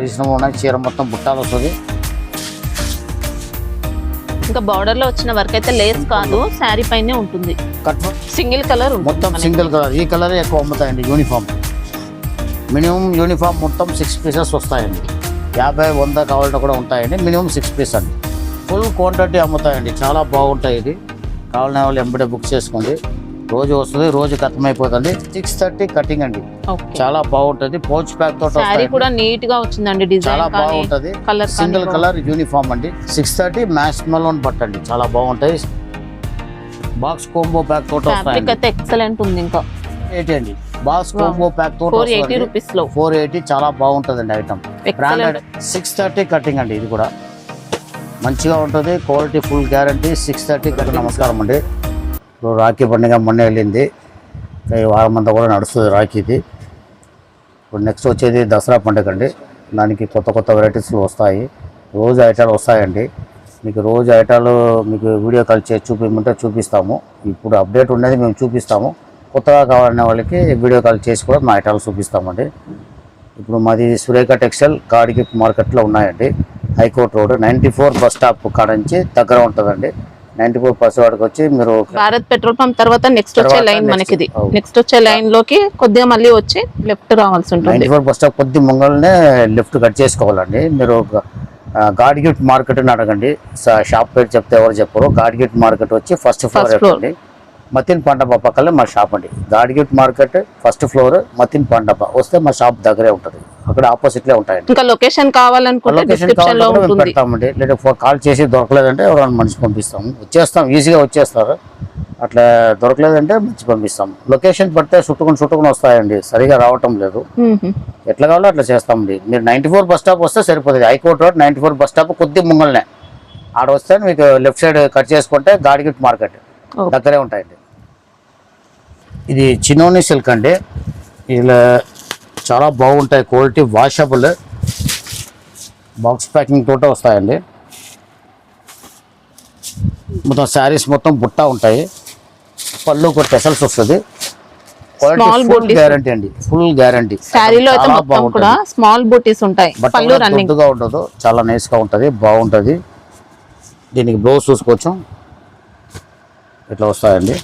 Reasonable ఉన్నాయి. చీర మొత్తం బుట్టాలు వస్తుంది. ఇంకా బార్డర్ లో వచ్చిన వర్క్ అయితే లేస్ కాదు, శారీ పైనే ఉంటుంది. కట్ సింగిల్ కలర్ మొత్తం సింగిల్ కలర్. ఈ కలర్ ఎక్కువ అమ్ముతాయండి. యూనిఫామ్ మినిమం యూనిఫామ్ మొత్తం 6 పీసెస్ వస్తాయండి. 50, 100 కావాలంటే కూడా ఉంటాయండి. మినిమం 6 పీస్ అండి. ఫుల్ క్వాంటిటీ అమ్ముతాయండి. చాలా బాగుంటాయి. ఇది కావాలనే వాళ్ళు ఎంబడే బుక్ చేసుకోండి. రోజు వస్తుంది, రోజు ఖతమైపోతుంది. 630 కటింగ్ అండి. చాలా బాగుంటది. పౌచ్ ప్యాక్ తోటి సారీ కూడా నీట్ గా వచ్చిందండి. డిజైన్ చాలా బాగుంటది. సింగిల్ కలర్ యూనిఫామ్ అండి. 630 మ్యాక్స్ మెలోన్ బట్ అండి. చాలా బాగుంటాయి. బాక్స్ కోంబో ప్యాక్ తోటి వస్తాయి. ఎక్సలెంట్ ఉంది. ఇంకా 80 అండి. బాక్స్ కోంబో ప్యాక్ తోటి 480 రూపీస్ లో 480. చాలా బాగుంటదండి ఐటమ్. బ్రాండెడ్ 630 కటింగ్ అండి. ఇది కూడా మంచిగా ఉంటుంది. Quality full guarantee. 630 కటింగ్. నమస్కారం అండి. ఇప్పుడు రాఖీ పండుగ మొన్న వెళ్ళింది. ఈ వారం అంతా కూడా నడుస్తుంది రాఖీది. ఇప్పుడు నెక్స్ట్ వచ్చేది దసరా పండుగ అండి. దానికి కొత్త కొత్త వెరైటీస్లు వస్తాయి. రోజు ఐటాలు వస్తాయండి. మీకు రోజు ఐటాలు మీకు వీడియో కాల్ చేసి చూపించమంటే చూపిస్తాము. ఇప్పుడు అప్డేట్ ఉండేది మేము చూపిస్తాము. కొత్తగా కావాలనే వాళ్ళకి వీడియో కాల్ చేసి కూడా మా ఐటాలు చూపిస్తామండి. ఇప్పుడు మాది సురేఖ టెక్స్టైల్ గాడికి మార్కెట్లో ఉన్నాయండి. హైకోర్ట్ రోడ్ 94 బస్ స్టాప్ కాడ నుంచి దగ్గర ఉంటుందండి. 94 బస్ వాడికి వచ్చి మీరు భారత్ పెట్రోల్ పంప్ తర్వాత నెక్స్ట్ వచ్చే లైన్ మనకి ఇది. నెక్స్ట్ వచ్చే లైన్ లోకి కొద్దిగా మళ్ళీ వచ్చి లెఫ్ట్ రావాల్సి ఉంటుంది. 94 బస్ స్టాప్ కొద్ది ముంగల్నే లెఫ్ట్ కట్ చేసుకోవాలండి. మీరు గాడ్గిట్ మార్కెట్ అని అడగండి. షాప్ పేరు చెప్తే ఎవరు చెప్పరు. గాడ్గిట్ మార్కెట్ వచ్చి ఫస్ట్ ఫ్లోర్ అండి. మతిన్ పండప పక్కనే మా షాప్ అండి. గాడ్గిట్ మార్కెట్ ఫస్ట్ ఫ్లోర్, మతిన్ పండప వస్తే మా షాప్ దగ్గరే ఉంటుంది. అక్కడ ఆపోజిట్లే ఉంటాయండి. ఇంకా లొకేషన్ కావాలనుకుంటే డిస్క్రిప్షన్ లో ఉంటుంది. పెడతామండి. లేదా కాల్ చేసి దొరకలేదంటే ఎవరైనా మనిషి పంపిస్తాము. వచ్చేస్తాం, ఈజీగా వచ్చేస్తారు. అట్లా దొరకలేదంటే మంచి పంపిస్తాం. లొకేషన్ పడితే చుట్టుకుని వస్తాయండి. సరిగా రావటం లేదు. ఎట్లా కావాలో అట్లా చేస్తామండి. మీరు 94 బస్ స్టాప్ వస్తే సరిపోతుంది. హైకోర్ట్ రోడ్ 94 బస్ స్టాప్ కొద్ది ముంగల్నే ఆడ వస్తే మీకు లెఫ్ట్ సైడ్ కట్ చేసుకుంటే గాడ్గిట్ మార్కెట్ దగ్గరే ఉంటాయండి. ఇది చినోని సిల్క్ అండి. ఇలా చాలా బాగుంటాయి. క్వాలిటీ వాషబుల్ బాక్స్ ప్యాకింగ్ తోట వస్తాయండి. మొత్తం శారీస్ మొత్తం బుట్ట ఉంటాయి. పళ్ళు ఒక టెసల్స్ వస్తుంది. గ్యారంటీ అండి. Full guarantee. స్మాల్ బూటీస్ ఉంటాయి. పెద్దగా ఉండదు. చాలా నైస్ గా ఉంటది. బాగుంటది. దీనికి బ్లౌజ్ చూసుకోవచ్చు. ఇట్లా వస్తాయండి.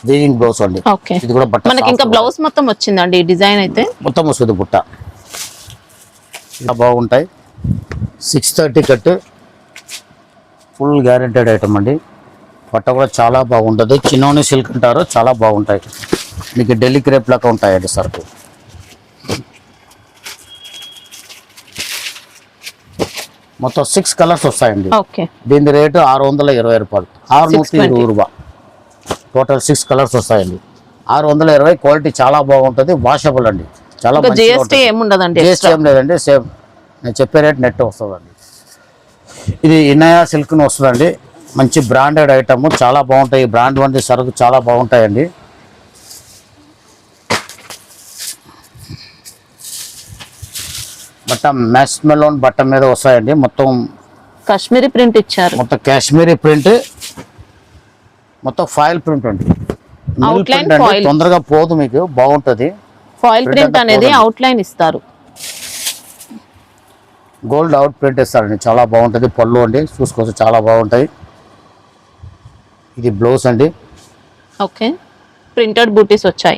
వీవింగ్ బ్లౌజ్ అండి. ఇది కూడా బట్ట మనకి ఇంకా బ్లౌజ్ మొత్తం వచ్చిందండి. డిజైన్ అయితే మొత్తం వస్తుంది. బుట్ట ఇలా బాగుంటాయి. 630 కట్ ఫుల్ గ్యారెంటెడ్ ఐటమ్ అండి. బట్ట కూడా చాలా బాగుంటుంది. చిన్నోని సిల్క్ అంటారు. చాలా బాగుంటాయి. మీకు ఢిల్లీ క్రేప్ లాగా ఉంటాయండి సరుకు. మొత్తం 6 కలర్స్ వస్తాయండి. దీని రేటు 620 రూపాయలు. 620 రూపాయలు. టోటల్ 6 కలర్స్ వస్తాయండి. 620. క్వాలిటీ చాలా బాగుంటుంది. వాషబుల్ అండి. చాలా GST ఏం లేదండి. సేమ్ నేను చెప్పే రేట్ నెట్ వస్తుందండి. ఇది ఇన్నయా సిల్క్ వస్తుందండి. మంచి బ్రాండెడ్ ఐటమ్. చాలా బాగుంటాయి. బ్రాండ్ వంటి సరుకు చాలా బాగుంటాయండి. బట్ట మ్యాక్స్ మెలోన్ బట్ట మీద వస్తాయండి. మొత్తం కాశ్మీరీ ప్రింట్ ఇచ్చారు. మొత్తం కాశ్మీరీ ప్రింట్, మొత్తం ఫాయిల్ ప్రింట్ అండి. తొందరగా పోదు. మీకు బాగుంటది. ఫాయిల్ ప్రింట్ అనేది అవుట్ లైన్ ఇస్తారు. గోల్డ్ అవుట్ ప్రింట్ ఇస్తారండి. చాలా బాగుంటది. పళ్ళు అండి చూసుకోవచ్చు. చాలా బాగుంటాయి. ఇది బ్లౌజ్ అండి. ఓకే. ప్రింటెడ్ బూటీస్ వచ్చాయి.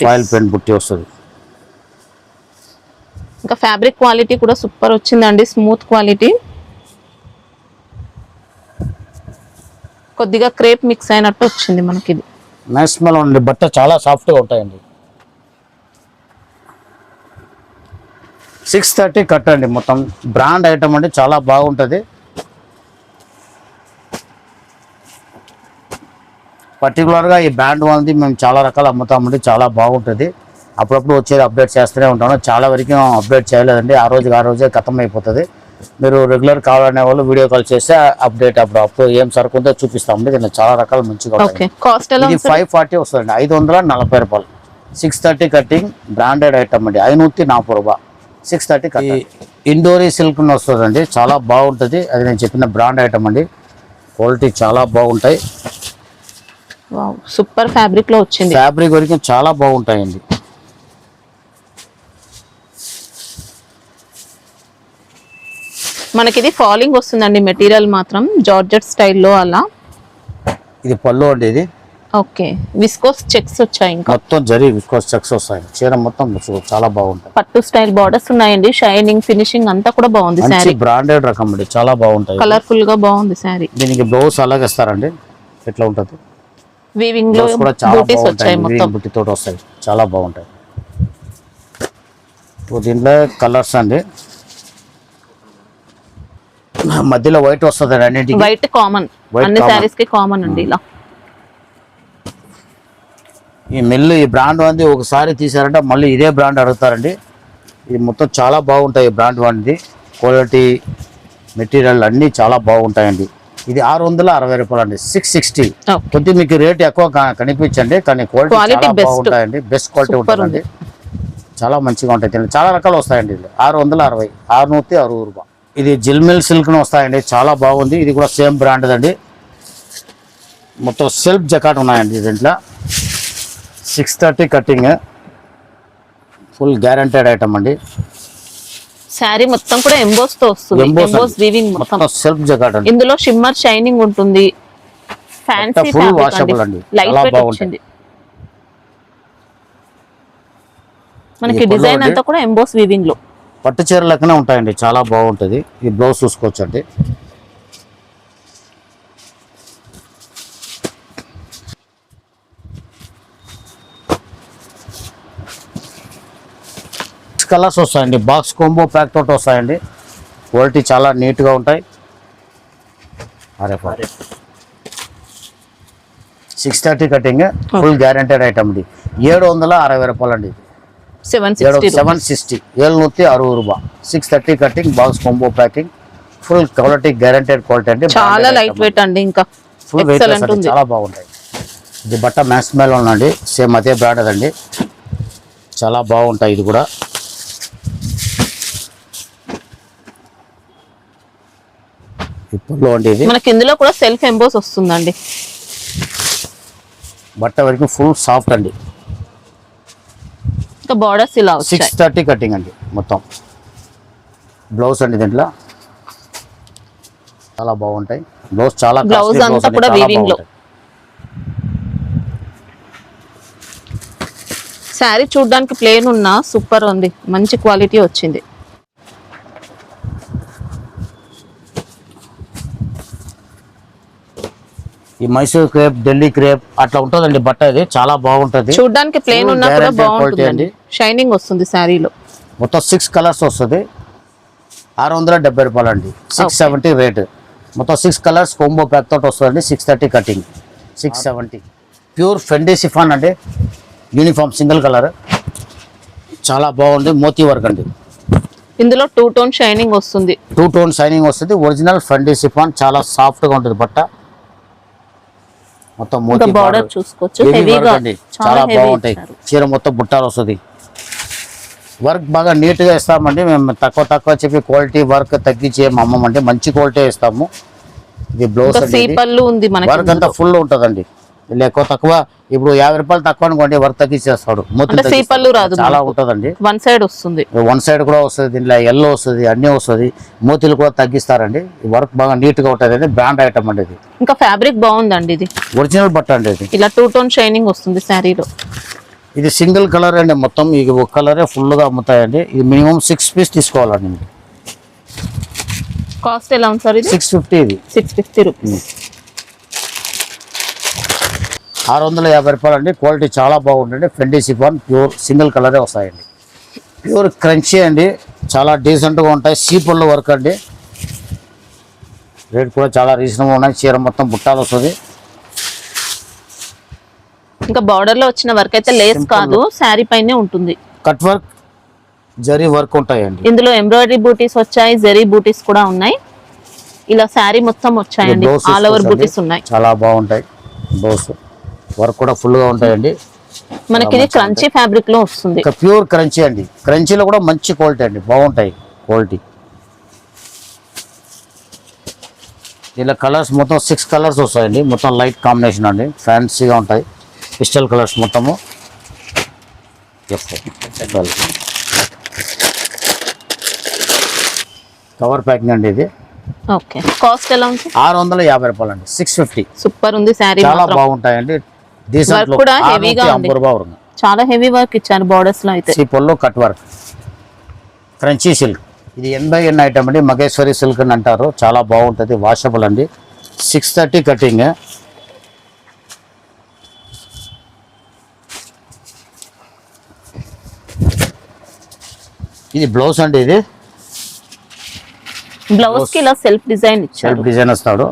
ఫాయిల్ ప్రింట్ బుట్టి వస్తుంది. ఇంకా ఫ్యాబ్రిక్ క్వాలిటీ కూడా సూపర్ వచ్చిందండి. Smooth quality. కొద్దిగా క్రేప్ మిక్స్ అయినట్టు వచ్చింది మనకి. ఇది నేషనల్ అండి. బట్ట చాలా సాఫ్ట్గా ఉంటాయండి. 630 కట్ అండి. మొత్తం బ్రాండ్ ఐటమ్ అండి. చాలా బాగుంటుంది. పర్టికులర్గా ఈ బ్రాండ్ అనేది మేము చాలా రకాలు అమ్ముతామండి. చాలా బాగుంటుంది. అప్పుడప్పుడు వచ్చేది అప్డేట్ చేస్తూనే ఉంటాను. చాలా వరకు అప్డేట్ చేయలేదండి. ఆ రోజే ఖతం అయిపోతుంది. మీరు రెగ్యులర్ కావాలనే వాళ్ళు వీడియో కాల్ చేస్తే అప్డేట్ అప్పుడు ఏం సరుకు ఉందో చూపిస్తామండి. దీనిలో చాలా రకాలు మంచిగా ఉంటాయి. 540 వస్తుందండి. 540 రూపాయలు. 630 కటింగ్ బ్రాండెడ్ ఐటమ్ అండి. 540 రూపాయలు. 630 కటింగ్. ఇండోరీ సిల్క్ వస్తుందండి. చాలా బాగుంటుంది. అది నేను చెప్పిన బ్రాండ్ ఐటమ్ అండి. క్వాలిటీ చాలా బాగుంటాయి. సూపర్ ఫ్యాబ్రిక్ లో వచ్చింది. ఫ్యాబ్రిక్ వరకు చాలా బాగుంటాయండి. మనకి ఇది ఫాలింగ్ వస్తుందండి మెటీరియల్ మాత్రం జార్జెట్ స్టైల్లో అలా. ఇది పళ్ళు అండి, ఇది ఓకే విస్కోస్ చెక్స్ వచ్చాయి, ఇంకా మొత్తం జరీ విస్కోస్ చెక్స్ వస్తాయి. చీర మొత్తం చాలా బాగుంటాయి. పట్టు స్టైల్ బార్డర్స్ ఉన్నాయండి, షైనింగ్ ఫినిషింగ్ అంతా కూడా బాగుంది. శారీ బ్రాండెడ్ రకం అండి, చాలా బాగుంటాయి. కలర్ఫుల్ గా బాగుంది శారీ. దీనికి బ్లౌజ్ అలాగే ఇస్తారండి, ఎట్లా ఉంటది వీవింగ్ లో కూడా చాలా బూటీస్ వచ్చాయి బాగుంటాయి. మొత్తం బుట్టి తోటి వస్తాయి, చాలా బాగుంటాయి. దీంట్లో కలర్స్ అండి, మధ్యలో వైట్ వస్తుంది అన్నింటికి. వైట్ కామన్, అన్ని శారీస్ కి కామన్ అండి. ఇలా ఈ మిల్లు ఈ బ్రాండ్ వంది ఒకసారి తీసారంటే మళ్ళీ ఇదే బ్రాండ్ అడుగుతారండి. ఇది మొత్తం చాలా బాగుంటాయి. ఈ బ్రాండ్ వంది క్వాలిటీ మెటీరియల్ అన్నీ చాలా బాగుంటాయండి. ఇది 660 రూపాయలు అండి, 660. కొద్దిగా మీకు రేట్ ఎక్కువ కనిపించండి, కానీ క్వాలిటీ చాలా బాగుంటాయండి. బెస్ట్ క్వాలిటీ ఉంటుందండి, చాలా మంచిగా ఉంటాయి. చాలా రకాలు వస్తాయండి. ఇది 660, 660 రూపాయలు. ఇది జిల్మిల్ సిల్క్ వస్తాయండి, చాలా బాగుంది. ఇది కూడా సేమ్ బ్రాండ్ అండి. మొత్తం సెల్ఫ్ జకాట్ ఉన్నాయండి దీంట్లో. 630 కటింగ్, ఫుల్ గ్యారంటెడ్ ఐటమ్ అండి. శారీ మొత్తం కూడా ఎంబోస్ తో వస్తుంది, ఎంబోస్ వీవింగ్ మొత్తం సెల్ఫ్ జకాట్ అండి. ఇందులో షిమ్మర్ షైనింగ్ ఉంటుంది. ఫ్యాన్సీ ఫుల్ వాషబుల్ అండి, లైట్ వెయిట్ వచ్చింది. మనకి డిజైన్ అంతా కూడా ఎంబోస్ వీవింగ్ లో పట్టు చీర లెక్కనే ఉంటాయండి, చాలా బాగుంటుంది. ఈ బ్లౌజ్ చూసుకోవచ్చు అండి. కలర్స్ వస్తాయండి, బాక్స్ కాంబో ప్యాక్ తోటి వస్తాయండి. క్వాలిటీ చాలా నీట్గా ఉంటాయి. 630 కటింగ్, ఫుల్ గ్యారంటెడ్ ఐటమ్ అండి. 760 రూపాయలు అండి. 760, 760 రూపాయలు. 630 cutting, box combo packing, full quality guaranteed quality అండి. చాలా లైట్ వెయిట్ అండి, ఇంకా ఫుల్ వెయిట్ చాలా బాగుంటాయి. ఇది బట్ట మ్యాక్స్ మేల్ ఉందండి, సేమ్ అదే బ్రాండ్ అదండి, చాలా బాగుంటాయి. ఇది కూడా ఇప్పుడు అండి, ఇది మనకి ఇందులో కూడా సెల్ఫ్ ఎంబోస్ వస్తుందండి. బట్ట వరకు ఫుల్ సాఫ్ట్ అండి. ఇంకా బార్డర్స్ ఇలా వచ్చాయి. 630 కటింగ్ అండి మొత్తం. బ్లౌజ్ అండి దీంట్లో చాలా బాగుంటాయి. బ్లౌజ్ చాలా బ్లౌజ్ అంతా కూడా వీవింగ్ లో. శారీ చూడడానికి ప్లేన్ ఉన్నా సూపర్ ఉంది, మంచి క్వాలిటీ వచ్చింది. ఈ మైసూర్ క్రేప్, ఢిల్లీ క్రేప్ అట్లా ఉంటుందండి బట్ట. ఇది చాలా బాగుంటది, చూడడానికి ప్లేన్ ఉన్నా కూడా బాగుంటుంది. షైనింగ్ వస్తుంది శారీలో. మొత్తం 6 కలర్స్ వస్తుంది. 670 రూపాయలు అండి, 670 రేట్. మొత్తం 6 కలర్స్ కాంబో ప్యాక్ తోటి వస్తుందండి. 630 కటింగ్, 670. ప్యూర్ ఫెండీ సిఫాన్ అండి, యూనిఫామ్ సింగిల్ కలర్, చాలా బాగుంది. మోతీ వర్క్ అండి. ఇందులో 2 టోన్ షైనింగ్ వస్తుంది. 2 టోన్ షైనింగ్ వస్తుంది. ఒరిజినల్ ఫెండీ సిఫాన్, చాలా సాఫ్ట్ గా ఉంటుంది బట్ట. మొత్తం మోతీ బార్డర్ చూసుకోవచ్చు, హెవీగా చాలా బాగుంటాయి. చీర మొత్తం బుట్టాలు వస్తుంది. వర్క్ బాగా నీట్ గా ఇస్తామండి. మేము తక్కువ చెప్పి క్వాలిటీ వర్క్ తగ్గించి అమ్మమంటే మంచి క్వాలిటీ ఇస్తాము. ఇది బ్లౌజ్ వర్క్ అంతా ఫుల్ ఉంటదండి. ఎక్కువ తక్కువ ఇప్పుడు 50 రూపాయలు తక్కువ అనుకోండి, వర్క్ తగ్గించేస్తాడు. చాలా ఉంటదండి. వన్ సైడ్ వస్తుంది, వన్ సైడ్ కూడా వస్తుంది. దీంట్లో ఎల్లో వస్తుంది, అన్ని వస్తుంది. మూతీలు కూడా తగ్గిస్తారండి. వర్క్ బాగా నీట్ గా ఉంటది. బ్రాండ్ ఐటమ్ అండి ఇది. ఇంకా ఫ్యాబ్రిక్ బాగుందండి. ఇది ఒరిజినల్ బట్ట అండి. ఇది ఇలా 2 టోన్ షైనింగ్ వస్తుంది శారీలో. ఇది సింగిల్ కలర్ అండి. మొత్తం ఇది ఒక కలరే ఫుల్ గా అమ్ముతాయండి. ఇది మినిమం 6 పీస్ తీసుకోవాలండి. కాస్ట్ ఎలా ఉంది సార్ ఇది? 650. ఇది 650 రూపీస్. 650 రూపాయలు అండి. క్వాలిటీ చాలా బాగుంటుంది. ఫెండీ సిఫాన్ ప్యూర్ సింగిల్ కలరే వస్తాయండి. ప్యూర్ క్రంచీ అండి, చాలా డీసెంట్గా ఉంటాయి. సీపల్లో వర్క్ అండి. రేట్ కూడా చాలా రీజనబుల్ ఉన్నాయి. చీర మొత్తం బుట్టాలు వస్తుంది. ఇంకా బార్డర్ లో వచ్చిన వర్క్ అయితే లేస్ కాదు, శారీ పైనే ఉంటుంది. కట్ వర్క్, జరీ వర్క్ ఉంటాయండి. ఇందులో ఎంబ్రాయిడరీ బూటీస్ వచ్చాయి, జరీ బూటీస్ కూడా ఉన్నాయి. ఇలా శారీ మొత్తం వచ్చాయండి, ఆల్ ఓవర్ బూటీస్ ఉన్నాయి. చాలా బాగుంటాయి. బ్లౌజ్ వర్క్ కూడా ఫుల్ గా ఉంటాయండి. మనకి ఇది క్రంచీ ఫ్యాబ్రిక్ లో వస్తుంది. ప్యూర్ క్రంచీ అండి. క్రంచీలో కూడా మంచి క్వాలిటీ అండి, బాగుంటాయి క్వాలిటీ. ఇలా కలర్స్ మొత్తం 6 కలర్స్ వస్తాయండి. మొత్తం లైట్ కాంబినేషన్ అండి, ఫ్యాన్సీగా ఉంటాయి. పిస్టల్ కలర్స్ మొత్తము. కవర్ ప్యాకింగ్ అండి ఇది. ఓకే, కాస్ట్ ఎలా ఉంది? 650 రూపాయలు అండి, 650. సూపర్ ఉంది శారీ, చాలా బాగుంటాయండి. వర్క్ కూడా హెవీగా ఉంది, చాలా హెవీ వర్క్ ఇచ్చారు బోర్డర్స్ లో అయితే. సీపల్లో కట్ వర్క్, ఫ్రెంచీ సిల్క్. ఇది 80 ఐటమ్ అండి, మగేశ్వరి సిల్క్ అని అంటారు. చాలా బాగుంటుంది, వాషబుల్ అండి. 630 కటింగ్. ఇది బ్లౌజ్ అండి. ఇది బ్లౌజ్ కి ఇలా సెల్ఫ్ డిజైన్ ఇచ్చారు, సెల్ఫ్ డిజైన్ వస్తాడు.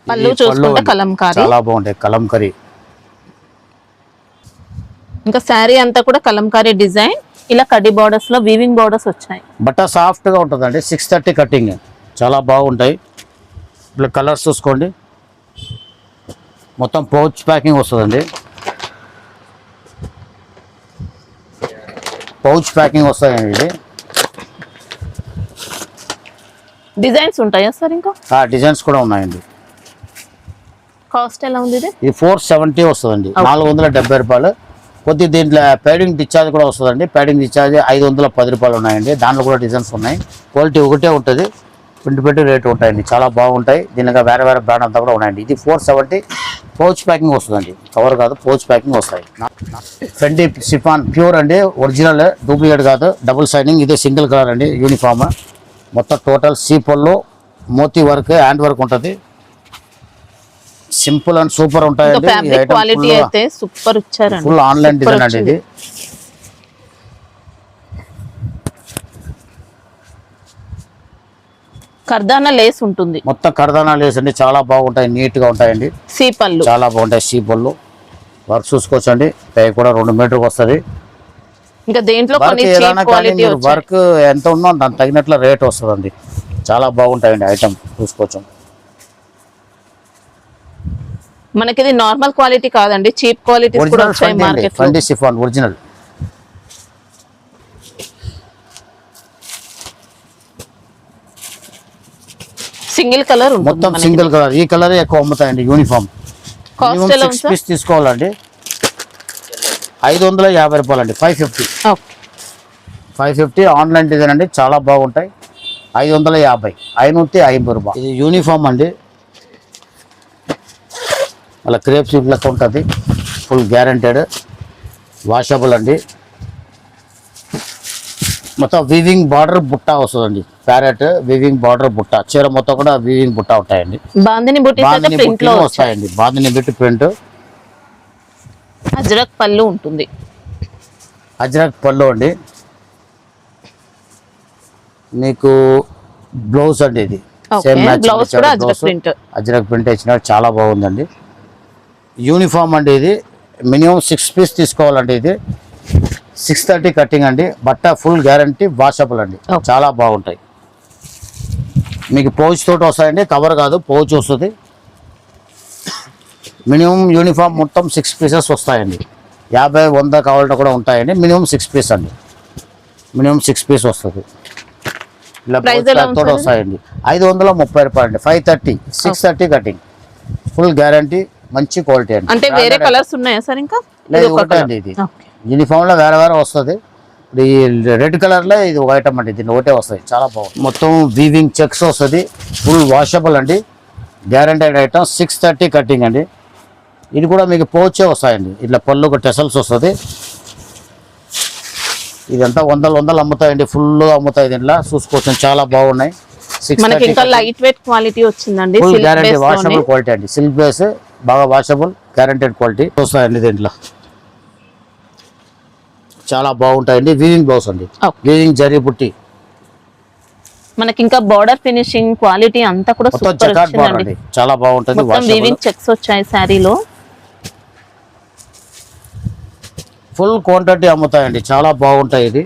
పళ్ళు చూసుకుంటే కలంకారీ, చాలా బాగుంటాయి కలంకారీ. ఇంకా శారీ అంతా కూడా కలంకారీ డిజైన్, ఇలా కడ్డీ బార్డర్స్ లో వీవింగ్ బార్డర్స్ వచ్చాయి. బట్ట సాఫ్ట్ గా ఉంటుందండి. 630 కటింగ్, చాలా బాగుంటాయి. ఇప్పుడు కలర్స్ చూసుకోండి. మొత్తం పౌచ్ ప్యాకింగ్ వస్తుందండి, పౌచ్ ప్యాకింగ్ వస్తాయండి. ఇది డిజైన్స్ ఉంటాయా సార్? ఇంకా డిజైన్స్ కూడా ఉన్నాయండి. కాస్ట్ ఎలా ఉంది? ఇది 470 వస్తుందండి, 470 రూపాయలు. కొద్ది దీంట్లో ప్యాడింగ్ డిశ్చార్జ్ కూడా వస్తుందండి. ప్యాడింగ్ డిశ్చార్జ్ 510 రూపాయలు ఉన్నాయండి. దాంట్లో కూడా డిజైన్స్ ఉన్నాయి. క్వాలిటీ ఒకటే ఉంటుంది, పెట్టి రేటు ఉంటాయండి. చాలా బాగుంటాయి. దీనిగా వేరే వేరే బ్రాండ్ అంతా కూడా ఉన్నాయండి. ఇది 470 పౌచ్ ప్యాకింగ్ వస్తుందండి, కవర్ కాదు, పౌచ్ ప్యాకింగ్ వస్తాయి. ఫెండి సిఫాన్ ప్యూర్ అండి, ఒరిజినల్, డూప్లికేట్ కాదు, డబుల్ సైనింగ్. ఇది సింగిల్ కలర్ అండి, యూనిఫామ్. మొత్తం టోటల్ సీపల్లో మోతీ వర్క్, హ్యాండ్ వర్క్ ఉంటుంది. సింపుల్ అండ్ సూపర్ ఉంటాయండి. క్వాలిటీ అయితే సూపర్ ఇచ్చారండి, ఫుల్ ఆన్లైన్ డిజైన్ అండి. ఇది కర్దానా లేస్ ఉంటుంది, మొత్తం కర్దానా లేస్ అండి. చాలా బాగుంటాయి, నీట్ గా ఉంటాయండి. సీపళ్ళు చాలా బాగుంటాయి. సీపళ్ళు వర్క్ చూసుకోవచ్చండి. పై కూడా 2 మీటర్కి వస్తుంది. ఇంకా దేంట్లో వర్క్ ఎంత ఉందో దానికి తగినట్లు రేట్ వస్తుందండి. చాలా బాగుంటాయండి ఐటమ్, చూసుకోవచ్చు. మనకి ఇది నార్మల్ క్వాలిటీ కాదండి, చీప్ క్వాలిటీ కూడా వచ్చాయి మార్కెట్ లో. ఫండి సిఫాన్ ఒరిజినల్. సింగిల్ కలర్ ఉంటుంది, మొత్తం సింగిల్ కలర్. ఈ కలర్ ఎక్కువ అమ్ముతాయండి. యూనిఫామ్ కాస్ట్ ఎలా ఉంది? 6 పీస్ తీసుకోవాలండి, 550 రూపాయలు అండి. 550. 550 ఆన్లైన్ డిజైన్ అండి, చాలా బాగుంటాయి. 550, 550 రూపాయలు. ఇది యూనిఫామ్ అండి, అలా క్రేప్ సీట్ లెక్క ఉంటుంది. ఫుల్ గ్యారంటెడ్, వాషబుల్ అండి. మొత్తం వీవింగ్ బార్డర్ బుట్ట వస్తుందండి. ప్యారెట్ వీవింగ్ బార్డర్ బుట్ట, చీర మొత్తం కూడా వీవింగ్ బుట్ట ఉంటాయండి. బాందిని బుట్టి వస్తాయండి, బాందిని బిట్టి ప్రింట్. అజ్రక్ పళ్ళు ఉంటుంది, అజ్రక్ పళ్ళు అండి. మీకు బ్లౌజ్ అండి, ఇది సేమ్ బ్లౌజ్ కూడా అజ్రక్ ప్రింట్ ఇచ్చిన, చాలా బాగుందండి. యూనిఫామ్ అండి. ఇది మినిమం 6 పీస్ తీసుకోవాలండి. ఇది 630 కటింగ్ అండి. బట్ట ఫుల్ గ్యారంటీ, వాషబుల్ అండి. చాలా బాగుంటాయి. మీకు పౌచ్ తోటి వస్తాయండి, కవర్ కాదు, పౌచ్ వస్తుంది. మినిమం యూనిఫామ్ మొత్తం 6 పీసెస్ వస్తాయండి. 50, 100 కావాలంటే కూడా ఉంటాయండి. మినిమం 6 పీస్ అండి, మినిమం 6 పీస్ వస్తుంది. ఇలా తోటి వస్తాయండి. 530 రూపాయలు అండి. 530, 630 కటింగ్, ఫుల్ గ్యారంటీ, మంచి క్వాలిటీ అండి. అంటే వేరే కలర్స్ ఉన్నాయా సార్? ఇంకా లేదు, ఒకటే అండి. ఇది యూనిఫామ్ లో వేరే వేరే వస్తుంది. ఈ రెడ్ కలర్ లో ఇది ఒక ఐటమ్ అండి, దీన్ని ఒకటే వస్తాయి. చాలా బాగుంది. మొత్తం వీవింగ్ చెక్స్ వస్తుంది, ఫుల్ వాషబుల్ అండి, గ్యారంటెడ్ ఐటమ్. 630 కటింగ్ అండి. ఇది కూడా మీకు పోచే వస్తాయండి. ఇట్లా పళ్ళు టెసల్స్ వస్తుంది. ఇదంతా 100 అమ్ముతాయండి, ఫుల్ అమ్ముతాయి. దీంట్లో చూసుకోవచ్చు, చాలా బాగున్నాయి. మనకి ఇంకా లైట్ వెయిట్ క్వాలిటీ వచ్చిందండి, ఫుల్ గ్యారంటీ, వాషబుల్ క్వాలిటీ అండి. సిల్క్ బేస్, బాగా వాషబుల్, గ్యారంటెడ్ క్వాలిటీ వస్తాయండి. దీంట్లో చాలా బాగుంటాయండి. వీవింగ్ బ్లౌజ్ అండి, వీవింగ్ జరీ బుట్టి. మనకి ఇంకా బార్డర్ ఫినిషింగ్ క్వాలిటీ అంతా కూడా సూపర్ వచ్చిందండి, చాలా బాగుంటుంది. వీవింగ్ చెక్స్ వచ్చాయి శారీలో. ఫుల్ క్వాంటిటీ అమ్ముతాయండి, చాలా బాగుంటాయి. ఇది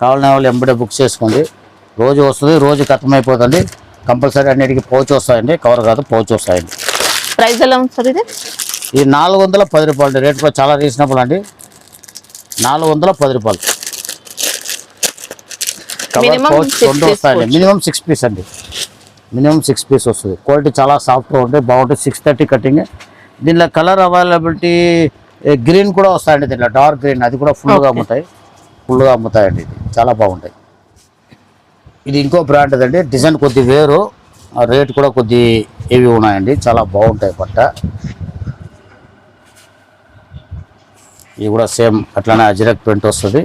కావాలనే వాళ్ళు ఎంబడే బుక్ చేసుకోండి. రోజు వస్తుంది, రోజు ఖతమైపోతుంది. కంపల్సరీ అన్నిటికీ పౌచ్ వస్తాయండి, కవర్ కాదు, పౌచ్ వస్తాయండి. ప్రైస్ ఎలా ఉంది సార్? ఇది 410 రూపాయలు. రేట్ కూడా చాలా రీజనబుల్ అండి, 410 రూపాయలు. రెండు వస్తాయండి, మినిమం 6 పీస్ అండి. మినిమం 6 పీస్ వస్తుంది. క్వాలిటీ చాలా సాఫ్ట్గా ఉంటుంది, బాగుంటుంది. 630 కటింగ్. దీనిలో కలర్ అవైలబిలిటీ గ్రీన్ కూడా వస్తాయండి. దీంట్లో డార్క్ గ్రీన్, అది కూడా ఫుల్గా అమ్ముతాయి. ఫుల్గా అమ్ముతాయండి. ఇది చాలా బాగుంటాయి. ఇది ఇంకో బ్రాండ్ అండి, డిజైన్ కొద్ది వేరు, రేట్ కూడా కొద్ది హెవీ ఉన్నాయండి. చాలా బాగుంటాయి బట్ట. ఇది కూడా సేమ్ అట్లానే అజ్రక్ ప్రింట్ వస్తుంది.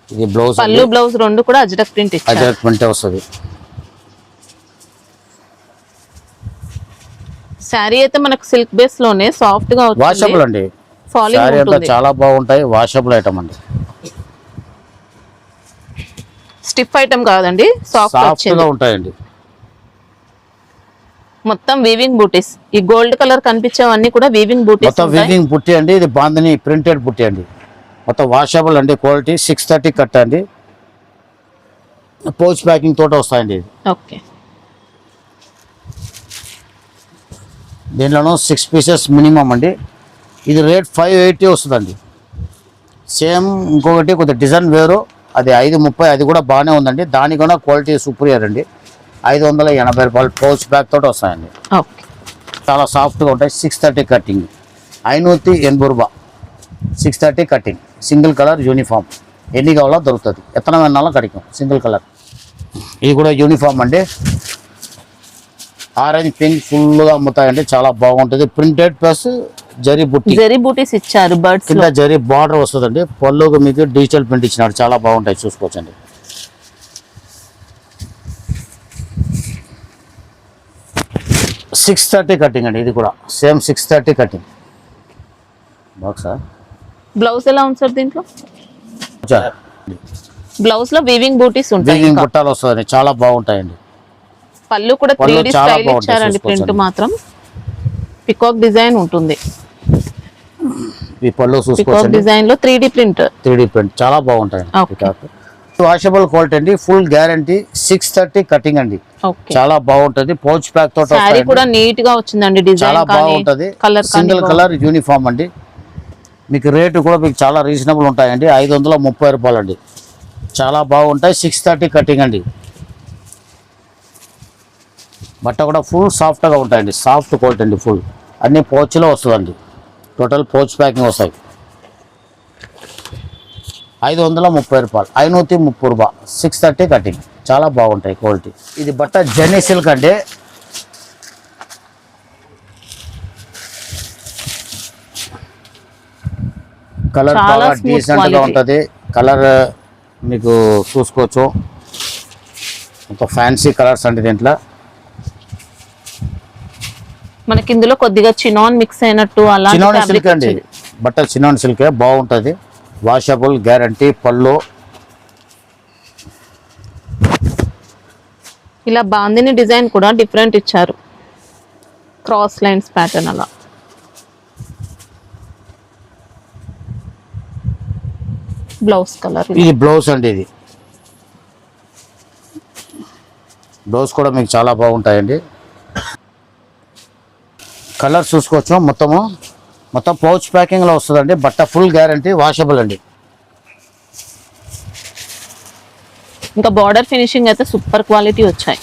ఇది బ్లౌజ్, పళ్ళు బ్లౌజ్ రెండు కూడా అజ్రక్ ప్రింట్ ఇచ్చారు. అజ్రక్ ప్రింట్ వస్తుంది. శారీ అయితే మనకు సిల్క్ బేస్ లోనే సాఫ్ట్ గా వచ్చింది. వాషబుల్ అండి, ఫాలింగ్ శారీ అంతా ఉంటుంది. చాలా బాగుంటాయి. వాషబుల్ ఐటమ్ అండి, స్టిఫ్ ఐటమ్ కాదండి, సాఫ్ట్ సాఫ్ట్ గా వచ్చింది. ఉంటాయండి. మొత్తం వీవింగ్ బూటీస్. ఈ గోల్డ్ కలర్ కనిపించేవన్నీ కూడా వీవింగ్ బూటీస్ మొత్తం వీవింగ్ బుట్టి అండి. ఇది బాందని ప్రింటెడ్ బుట్టి అండి. మొత్తం వాషబుల్ అండి. క్వాలిటీ 630 కట్ అండి. పౌచ్ ప్యాకింగ్ తోట వస్తాయండి. ఇది ఓకే. దీనిలోనూ 6 పీసెస్ మినిమం అండి. ఇది రేట్ 580 వస్తుందండి. సేమ్ ఇంకొకటి కొద్దిగా డిజైన్ వేరు, అది 530, అది కూడా బాగానే ఉందండి. దానికన్నా క్వాలిటీ సూపరియర్ అండి. 580 రూపాయలు పౌచ్ బ్యాగ్ తోటి వస్తాయండి. ఓకే. చాలా సాఫ్ట్గా ఉంటాయి. 630 కటింగ్, 580 రూపాయ 630 కటింగ్. సింగిల్ కలర్ యూనిఫామ్, ఎన్ని కావాలో దొరుకుతుంది. ఎత్తన వెన్నాలో కడికాం సింగిల్ కలర్. ఇది కూడా యూనిఫామ్ అండి. ఆరెంజ్ పింక్ ఫుల్గా అమ్ముతాయండి. చాలా బాగుంటుంది. ప్రింటెడ్ ప్లస్ జరీ బుట్టి, జరీ బూటీస్ ఇచ్చారు. బర్డ్స్ కింద జరీ బార్డర్ వస్తుందండి. పళ్ళుకు మీకు డిజిటల్ ప్రింట్ ఇచ్చినాడు. చాలా బాగుంటాయి, చూసుకోవచ్చండి. $630 కటింగ్ అండి. ఇది కూడా సేమ్ 630 కటింగ్. బాక్సా బ్లౌజ్ ఎలా ఉంది సార్? దీంట్లో బ్లౌజ్ లో వీవింగ్ బూటీస్ ఉంటాయి. వీవింగ్ బుట్టాలు వస్తుందండి. చాలా బాగుంటాయండి. పళ్ళు కూడా పళ్ళు 3D చాలా స్టైల్ బాగుంటాయి, ఇచ్చారండి. ప్రింట్ చూసుకోవచ్చండి. మాత్రం పికాక్ డిజైన్ ఉంటుంది. ఈ పళ్ళు పికాక్ చూసుకోవచ్చండి. డిజైన్ లో 3D ప్రింట్. 3D ప్రింట్ చాలా బాగుంటాయండి. Okay. పికాక్ వాషబుల్ క్వాలిటీ అండి. Full guarantee. 630 కటింగ్ అండి. ఓకే. చాలా బాగుంటుంది. పౌచ్ ప్యాక్ తోట శారీ వస్తాయండి. కూడా నీట్ గా వచ్చిందండి. చాలా డిజైన్ కానీ బాగుంటది. కలర్ సింగిల్ కలర్ యూనిఫామ్ అండి. మీకు రేటు కూడా మీకు చాలా రీజనబుల్ ఉంటాయండి. 530 రూపాయలు అండి. చాలా బాగుంటాయి. 630 కటింగ్ అండి. బట్ట కూడా ఫుల్ సాఫ్ట్గా ఉంటాయండి. సాఫ్ట్ క్వాలిటీ అండి. ఫుల్ అన్ని పౌచ్లో వస్తుందండి. టోటల్ పౌచ్ ప్యాకింగ్ వస్తాయి. 530 రూపాయలు, 530 రూపాయలు, 630 కటింగ్. చాలా బాగుంటాయి క్వాలిటీ. ఇది బట్ట జెనీ సిల్క్ అండి. కలర్ చాలా బాగా smooth డీసెంట్ గా quality. ఉంటుంది. కలర్ మీకు చూసుకోవచ్చు. మొత్తం ఫ్యాన్సీ కలర్స్ అండి. దీంట్లో మనకి ఇందులో కొద్దిగా చినాన్ మిక్స్ అయినట్టు అలాంటి చినాన్ fabric సిల్క్ అండి. వచ్చింది. బట్ట చినాన్ సిల్కే బాగుంటుంది. Washable guarantee. పళ్ళు ఇలా బాందిని డిజైన్ కూడా డిఫరెంట్ ఇచ్చారు. క్రాస్ లైన్స్ ప్యాటర్న్ అలా. బ్లౌజ్ కలర్ ఇది బ్లౌజ్ అండి. ఇది బ్లౌజ్ కూడా మీకు చాలా బాగుంటాయండి. కలర్ చూసుకోవచ్చు. మొత్తం పౌచ్ ప్యాకింగ్లో వస్తుందండి. బట్ట ఫుల్ గ్యారంటీ. వాషబుల్ అండి. ఇంకా బార్డర్ ఫినిషింగ్ అయితే సూపర్ క్వాలిటీ వచ్చాయి.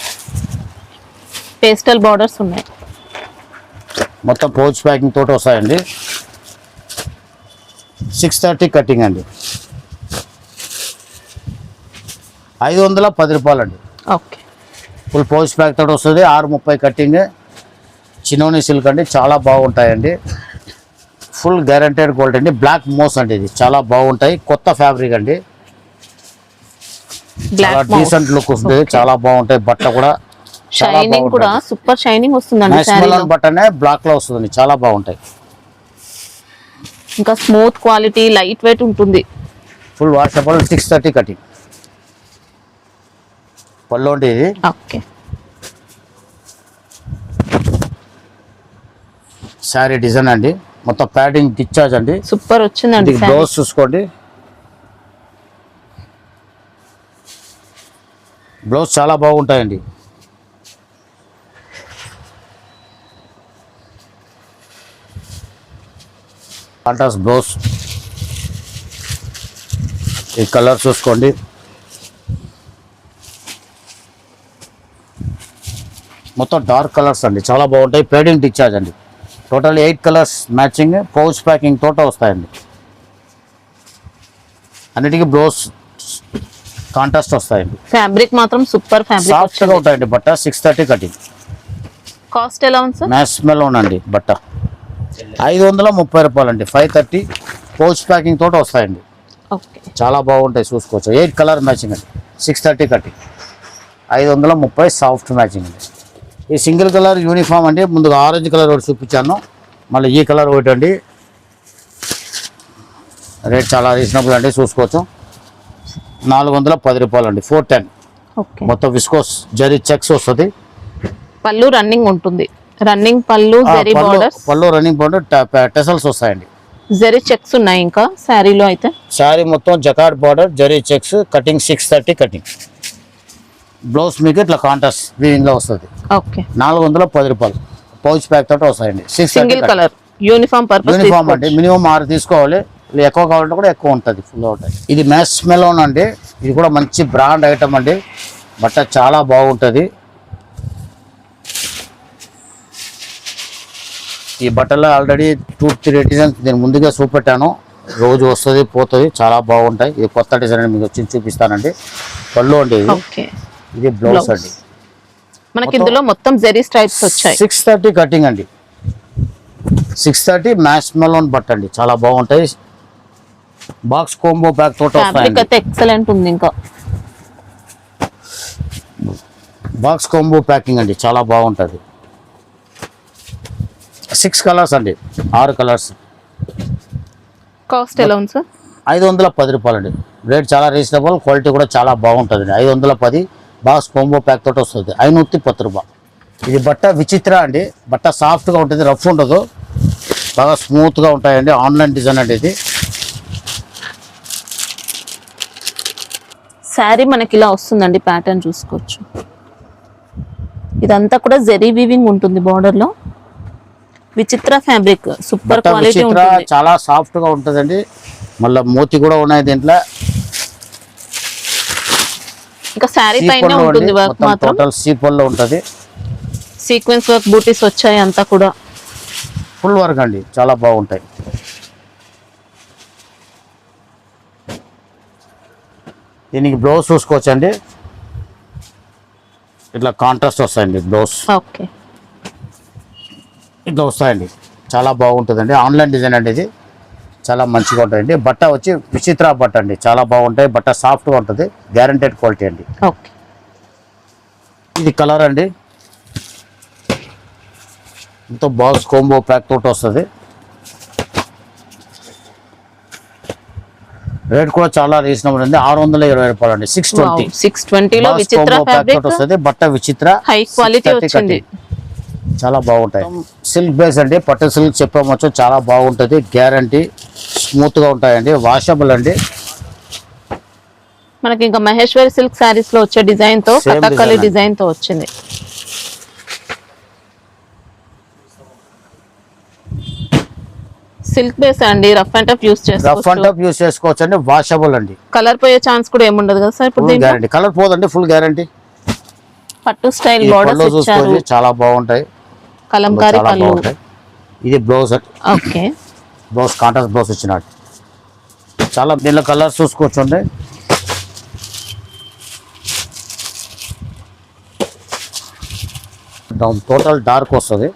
పేస్టల్ బార్డర్స్ ఉన్నాయి. మొత్తం పౌచ్ ప్యాకింగ్ తోటి వస్తాయండి. 630 కటింగ్ అండి. 510 రూపాయలు అండి. ఓకే. ఫుల్ పౌచ్ ప్యాక్ తోటి వస్తుంది. 630 కటింగ్. చినోని సిల్క్ అండి. చాలా బాగుంటాయండి. ఫుల్ గ్యారంటెడ్ క్వాలిటీ అండి. బ్లాక్ మోస్ అండి. ఇది చాలా బాగుంటాయి. కొత్త ఫ్యాబ్రిక్ అండి. చాలా డీసెంట్ లుక్ వస్తుంది. చాలా బాగుంటాయి. బట్ట కూడా షైనింగ్ కూడా సూపర్ షైనింగ్ వస్తుందండి. బట్టనే బ్లాక్ లో వస్తుంది. చాలా బాగుంటాయి. ఇంకా స్మూత్ క్వాలిటీ, లైట్ వెయిట్ ఉంటుంది. Full washable. 630 కటింగ్. పళ్ళు అంటే ఇది ఓకే. శారీ డిజైన్ అండి. మొత్తం ప్యాడింగ్ డిశ్చార్జ్ అండి. సూపర్ వచ్చిందండి. బ్లౌజ్ చూసుకోండి. బ్లౌజ్ చాలా బాగుంటాయండి. Contrast blouse. ఈ కలర్ చూసుకోండి. మొత్తం డార్క్ కలర్స్ అండి. చాలా బాగుంటాయి. ప్యాడింగ్ డిశ్చార్జ్ అండి. Total 8 colours matching. Pouch packing తోట వస్తాయండి. అన్నిటికీ బ్లౌజ్ కాంట్రాస్ట్ వస్తాయండి. ఫ్యాబ్రిక్ మాత్రం సూపర్ ఫ్యాబ్రిక్ సాఫ్ట్ గా ఉంటాయండి బట్ట. 630 కటింగ్. కాస్ట్ ఎలా ఉంది సార్? మ్యాచ్ స్మెల్ ఉండండి బట్ట. 530 రూపాయలండి. 530 పౌచ్ ప్యాకింగ్ తోటి వస్తాయండి. ఓకే, చాలా బాగుంటాయి, చూసుకోవచ్చు. 8 కలర్ మ్యాచింగ్ అండి. 630 కటింగ్. 530 సాఫ్ట్ మ్యాచింగ్ అండి. ఈ సింగిల్ కలర్ యూనిఫామ్ అండి. ముందుగా ఆరెంజ్ కలర్ ఒకటి చూపించాను, మళ్ళీ ఈ కలర్ ఒకటి అండి. రేట్ చాలా రీజనబుల్ అండి, చూసుకోవచ్చు. 410 రూపాయలు అండి. 410. ఓకే, మొత్తం విస్కోస్ జరీ చెక్స్ వస్తుంది. పళ్ళు రన్నింగ్ ఉంటుంది. రన్నింగ్ పళ్ళు, జరీ బోర్డర్స్. పళ్ళు రన్నింగ్ బోర్డర్, టెసల్స్ వస్తాయండి. జరీ చెక్స్ ఉన్నాయి ఇంకా శారీలో అయితే. శారీ మొత్తం jacquard border, zari checks, cutting 630 cutting. Blouse మీకు ఇట్లా కాంట్రాస్ట్ వీవింగ్ లో వస్తుంది. ఓకే, 410 రూపాయలు. పౌచ్ ప్యాక్ తోటి వస్తాయండి. Single colour uniform purpose. Uniform అండి. మినిమం 6 తీసుకోవాలి. ఎక్కువ కావాలంటే కూడా ఎక్కువ ఉంటుంది, ఫుల్ అవుతుంది. ఇది మ్యాచ్ మెలోన్ అండి. ఇది కూడా మంచి బ్రాండ్ ఐటమ్ అండి. బట్ట చాలా బాగుంటుంది. ఈ బట్టలో ఆల్రెడీ 2-3 డిజైన్స్ నేను ముందుగా చూపెట్టాను. రోజు వస్తుంది పోతుంది, చాలా బాగుంటాయి. ఇది కొత్త డిజైన్ మీకు వచ్చి చూపిస్తానండి. పళ్ళు అండి ఇది. ఓకే, ఇది బ్లౌజ్ అండి. మనకి ఇందులో మొత్తం జరీ స్ట్రైప్స్ వచ్చాయి. 630 కటింగ్ అండి. 630 మ్యాచ్ మెలోన్ బట్ట అండి, చాలా బాగుంటాయి. బాక్స్ కోంబో ప్యాక్ తోట ఫ్యాబ్రిక్ అయితే ఎక్సలెంట్ ఉంది. ఇంకా బాక్స్ కోంబో ప్యాకింగ్ అండి, చాలా బాగుంటుంది. 6 కలర్స్ అండి, 6 కలర్స్. కాస్ట్ ఎలా ఉంది సార్? 510 రూపాయలు అండి. రేట్ చాలా రీజనబుల్, క్వాలిటీ కూడా చాలా బాగుంటుంది. 510 బాక్స్ కోంబో ప్యాక్ తోటి వస్తుంది. 510 రూపాయలు. ఇది బట్ట విచిత్ర అండి. బట్ట సాఫ్ట్గా ఉంటుంది, రఫ్ ఉండదు, బాగా స్మూత్గా ఉంటాయండి. ఆన్లైన్ డిజైన్ అండి ఇది. శారీ మనకి ఇలా వస్తుందండి, ప్యాటర్న్ చూసుకోవచ్చు. ఇదంతా కూడా జరీ వీవింగ్ ఉంటుంది బార్డర్ లో. విచిత్ర ఫ్యాబ్రిక్, సూపర్ క్వాలిటీ ఉంటుంది. చాలా సాఫ్ట్ గా ఉంటుందండి. మళ్ళీ మోతి కూడా ఉన్నాయి దీంట్లో. ఇంకా శారీ పైన ఉంటుంది వర్క్ మాత్రం. టోటల్ సీపల్ లో ఉంటుంది. సీక్వెన్స్ వర్క్, బూటీస్ వచ్చాయి అంతా కూడా. ఫుల్ వర్క్ అండి, చాలా బాగుంటాయి. దీనికి బ్లౌజ్ చూసుకోవచ్చండి. ఇట్లా కాంట్రాస్ట్ వస్తాయండి బ్లౌజ్. ఓకే, ఇట్లా వస్తాయండి, చాలా బాగుంటుందండి. ఆన్లైన్ డిజైన్ అండి ఇది, చాలా మంచిగా ఉంటాయండి. బట్ట వచ్చి విచిత్ర బట్ట అండి, చాలా బాగుంటాయి. బట్ట సాఫ్ట్గా ఉంటుంది, గ్యారంటెడ్ క్వాలిటీ అండి. ఓకే, ఇది కలర్ అండి. ఎంతో బాక్స్ కోంబో ప్యాక్ తోటి వస్తుంది. రేట్ కూడా చాలా రీజనబుల్ అండి. 620 రూపాయలు అండి. 620. 620 లో విచిత్ర ఫ్యాబ్రిక్ వస్తుంది. బట్ట విచిత్ర, హై క్వాలిటీ వచ్చింది. చాలా బాగుంటాయి. సిల్క్ బేస్ అండి, పట్టు సిల్క్ చెప్పవచ్చు. చాలా బాగుంటుంది, గ్యారంటీ. స్మూత్ గా ఉంటాయండి, వాషబుల్ అండి. మనకి ఇంకా మహేశ్వరి సిల్క్ సారీస్ లో వచ్చే డిజైన్ తో, కథకళి డిజైన్ తో వచ్చింది. సిల్క్ బేస్ అండి, రఫ్ అండ్ టఫ్ యూస్ చేసుకోవచ్చు అండి. వాషబుల్ అండి. కలర్ పోయే ఛాన్స్ కూడా ఏముండదు కదా సార్ ఇప్పుడు గ్యారంటీ. కలర్ పోదండి, ఫుల్ గ్యారంటీ. పట్టు స్టైల్ బోర్డర్స్ ఇచ్చారు, చాలా బాగుంటాయి. కలంకారీ పళ్ళు. ఇది blouse. Okay, blouse contrast blouse ఇచ్చినట్టు. చాలా దీనిలో కలర్స్ చూసుకోవచ్చండి. టోటల్ డార్క్ వస్తుంది.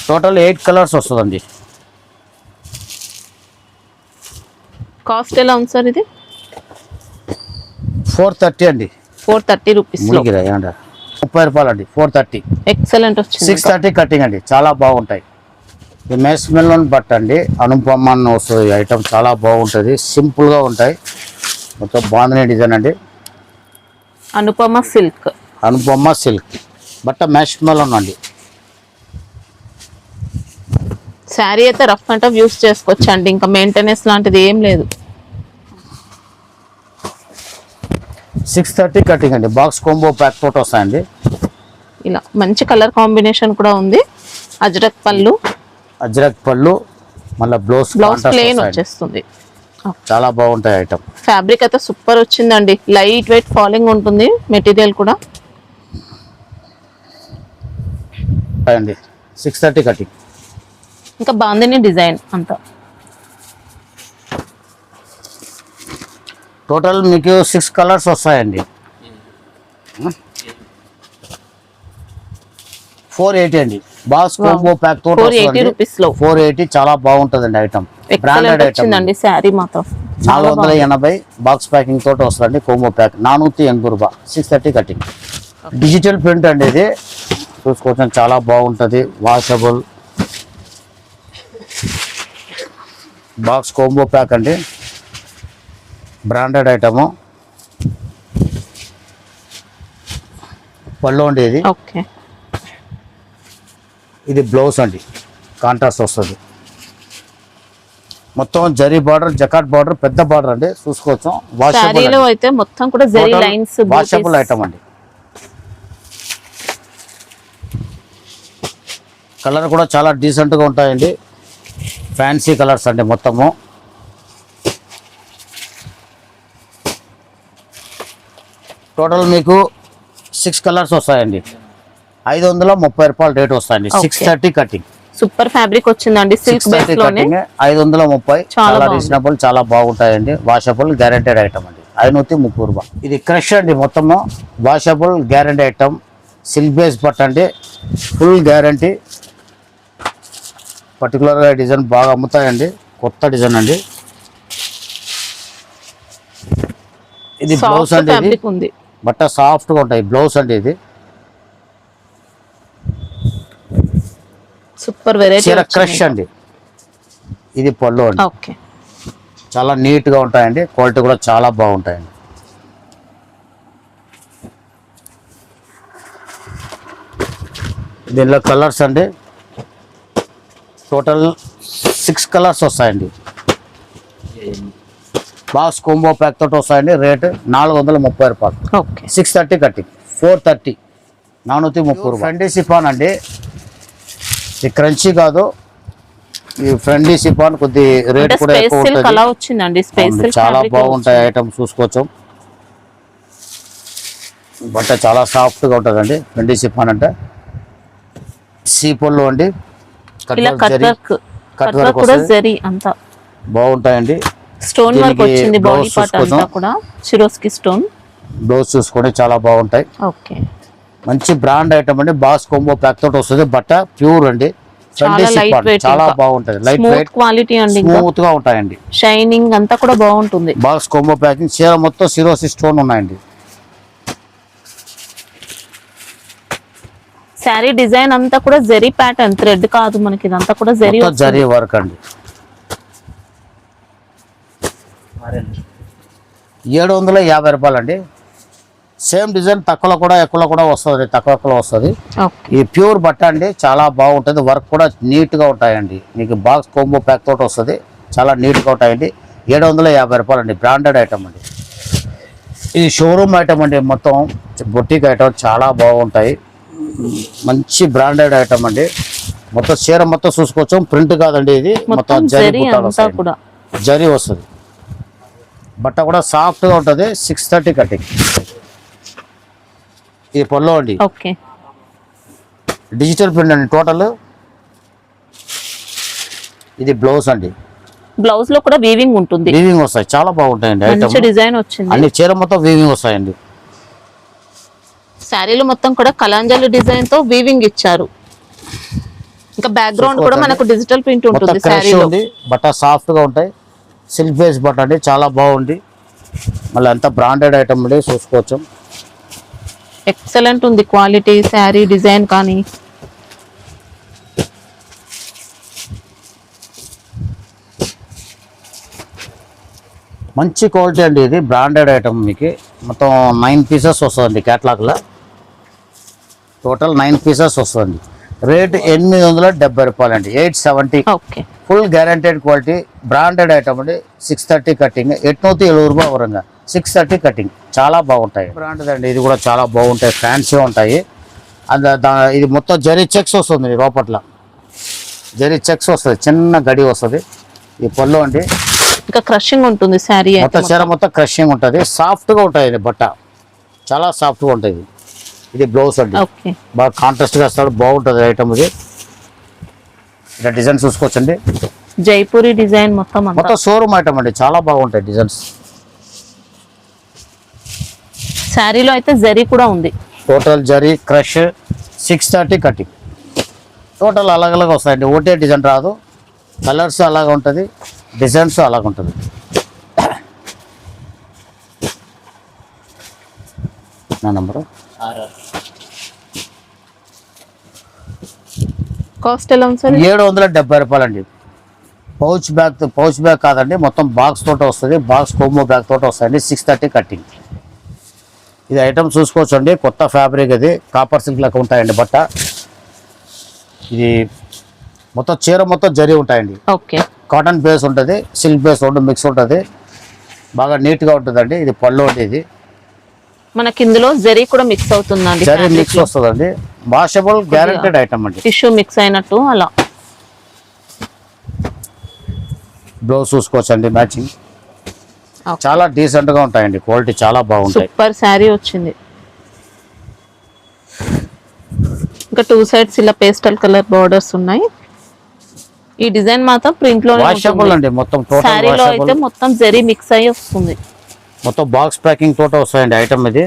టోటల్ 8 కలర్స్ వస్తుందండి. కాస్ట్ ఎలా ఉంది సార్ ఇది? 430 అండి. 430 రూపీస్ లో 30 రూపాయలు అండి. 430. ఎక్సలెంట్ వచ్చింది. 630 కటింగ్ అండి, చాలా బాగుంటాయి. ఈ మెస్ మెలోన్ బట్ట అండి, అనుపమ వస్తుంది ఐటమ్, చాలా బాగుంటుంది. సింపుల్ గా ఉంటాయి, మొత్తం బాగుంది డిజైన్ అండి. అనుపమ సిల్క్. అనుపమ సిల్క్ బట్ట మెస్ మెలోన్ అండి. శారీ అయితే రఫ్ అండ్ టఫ్ యూస్ చేసుకోవచ్చు అండి, ఇంకా మెయింటెనెన్స్ లాంటిది ఏం లేదు. 630 కటింగ్ అండి. బాక్స్ కోంబో ప్యాక్ తోటి వస్తాయండి. ఇలా మంచి కలర్ కాంబినేషన్ కూడా ఉంది. అజ్రక్ పళ్ళు, మళ్ళీ బ్లౌజ్ ప్లెయిన్ వచ్చేస్తుంది. చాలా బాగుంటాయి ఐటమ్. ఫ్యాబ్రిక్ అయితే సూపర్ వచ్చిందండి, లైట్ వెయిట్ ఫాలింగ్ ఉంటుంది మెటీరియల్ కూడా. 630 కటింగ్. ఇంకా బాందిని డిజైన్ అంతా. టోటల్ మీకు 6 కలర్స్ వస్తాయండి. 480 అండి. బాస్ కాంబో ప్యాక్ తోటి 480 రూపీస్ లో 480 చాలా బాగుంటుందండి ఐటమ్. బ్రాండెడ్ ఐటమ్ వచ్చిందండి శారీ మాత్రం 480 బాక్స్ ప్యాకింగ్ తోటి వస్తుందండి. కోంబో ప్యాక్ 480 రూపాయలు 630 కటింగ్. డిజిటల్ ప్రింట్ అండి ఇది చూసుకోవచ్చు, చాలా బాగుంటుంది. వాషబుల్ బాక్స్ కోంబో ప్యాక్ అండి, బ్రాండెడ్ ఐటము. పళ్ళు అండి ఇది. ఓకే, ఇది బ్లౌజ్ అండి, కాంట్రాస్ట్ వస్తుంది. మొత్తం జరీ బార్డర్, జకాట్ బార్డర్, పెద్ద బార్డర్ అండి చూసుకోవచ్చు. శారీలో అయితే మొత్తం కూడా జరీ లైన్స్, వాషబుల్ ఐటమ్ అండి. కలర్ కూడా చాలా డీసెంట్ గా ఉంటాయండి. ఫ్యాన్సీ కలర్స్ అండి మొత్తము. టోటల్ మీకు 6 కలర్స్ వస్తాయండి. 530 రూపాయలు రేట్ వస్తాయండి. 630 కటింగ్. సూపర్ ఫ్యాబ్రిక్ వచ్చిందండి, సిల్క్ బేస్ లోనే 530 చాలా బాగుంది. రీజనబుల్, చాలా బాగుంటాయండి. వాషబుల్ గ్యారెంటెడ్ ఐటమ్ అండి. 530 రూపాయలు. ఇది క్రష్ అండి, మొత్తము washable guarantee item. Silk base but అండి, ఫుల్ గ్యారంటీ. పర్టికులర్గా డిజైన్ బాగా అమ్ముతాయండి, కొత్త డిజైన్ అండి. ఇది బ్లౌజ్ అండి, ఇది ఉంది. బట్ట సాఫ్ట్గా ఉంటాయి. బ్లౌజ్ అండి ఇది. సూపర్ వెరైటీ క్రష్ అండి. ఇది పళ్ళు అండి. ఓకే, చాలా నీట్గా ఉంటాయండి. క్వాలిటీ కూడా చాలా బాగుంటాయండి. దీనిలో కలర్స్ అండి టోటల్ 6 కలర్స్ వస్తాయండి. బాక్స్ కోంబో ప్యాక్ తోటి వస్తాయండి. రేట్ 430 రూపాయలు. Okay, 630 cutting. 430 430 రూపాయలు. ఫ్రెండీ సిఫాన్ అండి, ఇది క్రంచీ కాదు, ఈ ఫ్రెండీ సిఫాన్ కొద్ది రేట్ కూడా ఎక్కువ ఉంటుంది. చాలా బాగుంటాయి ఐటమ్ చూసుకోవచ్చు. బట్ట చాలా సాఫ్ట్గా ఉంటుందండి. ఫ్రెండీ సిఫాన్ అంటే సీపొల్లు అండి, బాగుంటాయండి. స్టోన్ వర్క్ వచ్చింది బాడీ పార్ట్ అంతా కూడా, చిరోస్కి స్టోన్. బ్లౌజ్ చూసుకొని చాలా బాగుంటాయి. ఓకే, మంచి బ్రాండ్ ఐటమ్ అండి. బాస్ కోంబో ప్యాక్ తోటి వస్తుంది. బట్ట ప్యూర్ అండి, చాలా బాగుంటది. లైట్ వెయిట్ క్వాలిటీ అండి, స్మూత్ గా ఉంటాయండి. షైనింగ్ అంతా కూడా బాగుంటుంది. Box combo packing. చీర మొత్తం సిరోసి స్టోన్ ఉన్నాయండి. శారీ డిజైన్ అంతా కూడా జరీ ప్యాటర్న్, థ్రెడ్ కాదు మనకి, ఇదంతా కూడా జరీ వర్క్ అండి. 750 రూపాయలు అండి. సేమ్ డిజైన్ తక్కువలో కూడా ఎక్కువలో కూడా వస్తుంది, తక్కువ వస్తుంది. ఈ ప్యూర్ బట్ట అండి, చాలా బాగుంటుంది. వర్క్ కూడా నీట్ గా ఉంటాయండి. మీకు బాక్స్ కోంబో ప్యాక్ తోటి వస్తుంది, చాలా నీట్ గా ఉంటాయండి. 750 రూపాయలు అండి, బ్రాండెడ్ ఐటమ్ అండి. ఇది షోరూమ్ ఐటమ్ అండి, మొత్తం బొటిక్ ఐటమ్, చాలా బాగుంటాయి. మంచి బ్రాండెడ్ ఐటమ్ అండి. మొత్తం చీర మొత్తం చూసుకోవచ్చు. ప్రింట్ కాదండి, ఇది మొత్తం జరీ వస్తుంది. బట్ట కూడా సాఫ్ట్ గా ఉంటుంది. 630 కటింగ్. ఇది పళ్ళు అండి, డిజిటల్ ప్రింట్ అండి టోటల్. ఇది బ్లౌజ్ అండి. బ్లౌజ్ లో కూడా వీవింగ్ ఉంటుంది, వీవింగ్ వస్తాయి. చాలా బాగుంటాయండి ఐటమ్. డిజైన్ వచ్చింది. అన్ని చీర మొత్తం వీవింగ్ వస్తాయండి. శారీలో మొత్తం కూడా కలాంజలి డిజైన్ తో వీవింగ్ ఇచ్చారు. ఇంకా బ్యాక్ గ్రౌండ్ కూడా మనకు డిజిటల్ ప్రింట్ ఉంటుంది శారీలో. బట్ట సాఫ్ట్ గా ఉంటాయి. సిల్క్ బేస్ బట్ట అండి, చాలా బాగుంది. మళ్ళీ అంతా బ్రాండెడ్ ఐటమ్ అండి చూసుకోవచ్చు. ఎక్సలెంట్ ఉంది క్వాలిటీ, శారీ డిజైన్ కానీ. మంచి క్వాలిటీ అండి, ఇది బ్రాండెడ్ ఐటమ్. మీకు మొత్తం 9 పీసెస్ వస్తుంది క్యాటలాగ్లో. టోటల్ 9 పీసెస్ వస్తుంది. రేట్ 870 రూపాయలు అండి. 870. Full guaranteed quality, branded item అండి. 630 కటింగ్. 870 రూపాయలు వరంగా. 630 కటింగ్. చాలా బాగుంటాయి. బ్రాండెడ్ అండి, ఇది కూడా చాలా బాగుంటాయి. ఫ్యాన్సీ ఉంటాయి. ఇది మొత్తం జరీ చెక్స్ వస్తుంది లోపట్ల. జరీ చెక్స్ వస్తుంది, చిన్న గడి వస్తుంది. ఈ పళ్ళు అండి, ఇంకా క్రషింగ్ ఉంటుంది శారీ. మొత్తం చీర మొత్తం క్రషింగ్ ఉంటుంది. సాఫ్ట్ గా ఉంటుంది బట్ట, చాలా సాఫ్ట్ గా ఉంటుంది. ఇది బ్లౌజ్ అండి, బాగా కాంట్రాస్ట్ గా వస్తాడు. బాగుంటుంది ఐటమ్ ఇది. ఇలా డిజైన్ చూసుకోవచ్చండి. జైపూరి డిజైన్ మొత్తం అంతా. మొత్తం షోరూమ్ ఐటమ్ అండి, చాలా బాగుంటాయి డిజైన్స్. శారీలో అయితే జరీ కూడా ఉంది. Total zari crush 630 cutting. Total అలాగలాగా వస్తాయండి, ఒకటే డిజైన్ రాదు. కలర్స్ అలాగ ఉంటుంది, డిజైన్స్ అలాగ ఉంటుంది. నా నంబరు కాస్ట్ ఎలా ఉంది సార్? 770 రూపాయలండి. పౌచ్ బ్యాగ్ కాదండి, మొత్తం బాక్స్ తోట వస్తుంది. బాక్స్ కోమో బ్యాగ్ తోట వస్తాయండి. 630 కటింగ్. ఇది ఐటమ్ చూసుకోవచ్చు అండి, కొత్త ఫ్యాబ్రిక్. ఇది కాపర్ సిల్క్ లెక్క ఉంటాయండి బట్ట. ఇది మొత్తం చీర మొత్తం జరీ ఉంటాయండి. ఓకే. కాటన్ బేస్ ఉంటుంది, సిల్క్ బేస్ రెండు మిక్స్ ఉంటుంది. బాగా నీట్గా ఉంటుందండి. ఇది పళ్ళు అండి. ఇది మనకి ఇందులో జరీ కూడా మిక్స్ అవుతుందండి. జరీ మిక్స్ వస్తుందండి. వాషబుల్ గ్యారెంటెడ్ ఐటమ్ అండి. టిష్యూ మిక్స్ అయినట్టు అలా. బ్లౌజ్ చూసుకోవచ్చండి మ్యాచింగ్. చాలా డీసెంట్ గా ఉంటాయండి, క్వాలిటీ చాలా బాగుంటాయి. సూపర్ శారీ వచ్చింది. ఇంకా 2 సైడ్స్ ఇలా పేస్టల్ కలర్ బోర్డర్స్ ఉన్నాయి. ఈ డిజైన్ మాత్రం ప్రింట్ లో వాషబుల్ అండి. మొత్తం టోటల్ శారీలో అయితే మొత్తం జరీ మిక్స్ అయ్యి వస్తుంది. మొత్తం బాక్స్ ప్యాకింగ్ తోట వస్తాయండి ఐటమ్. ఇది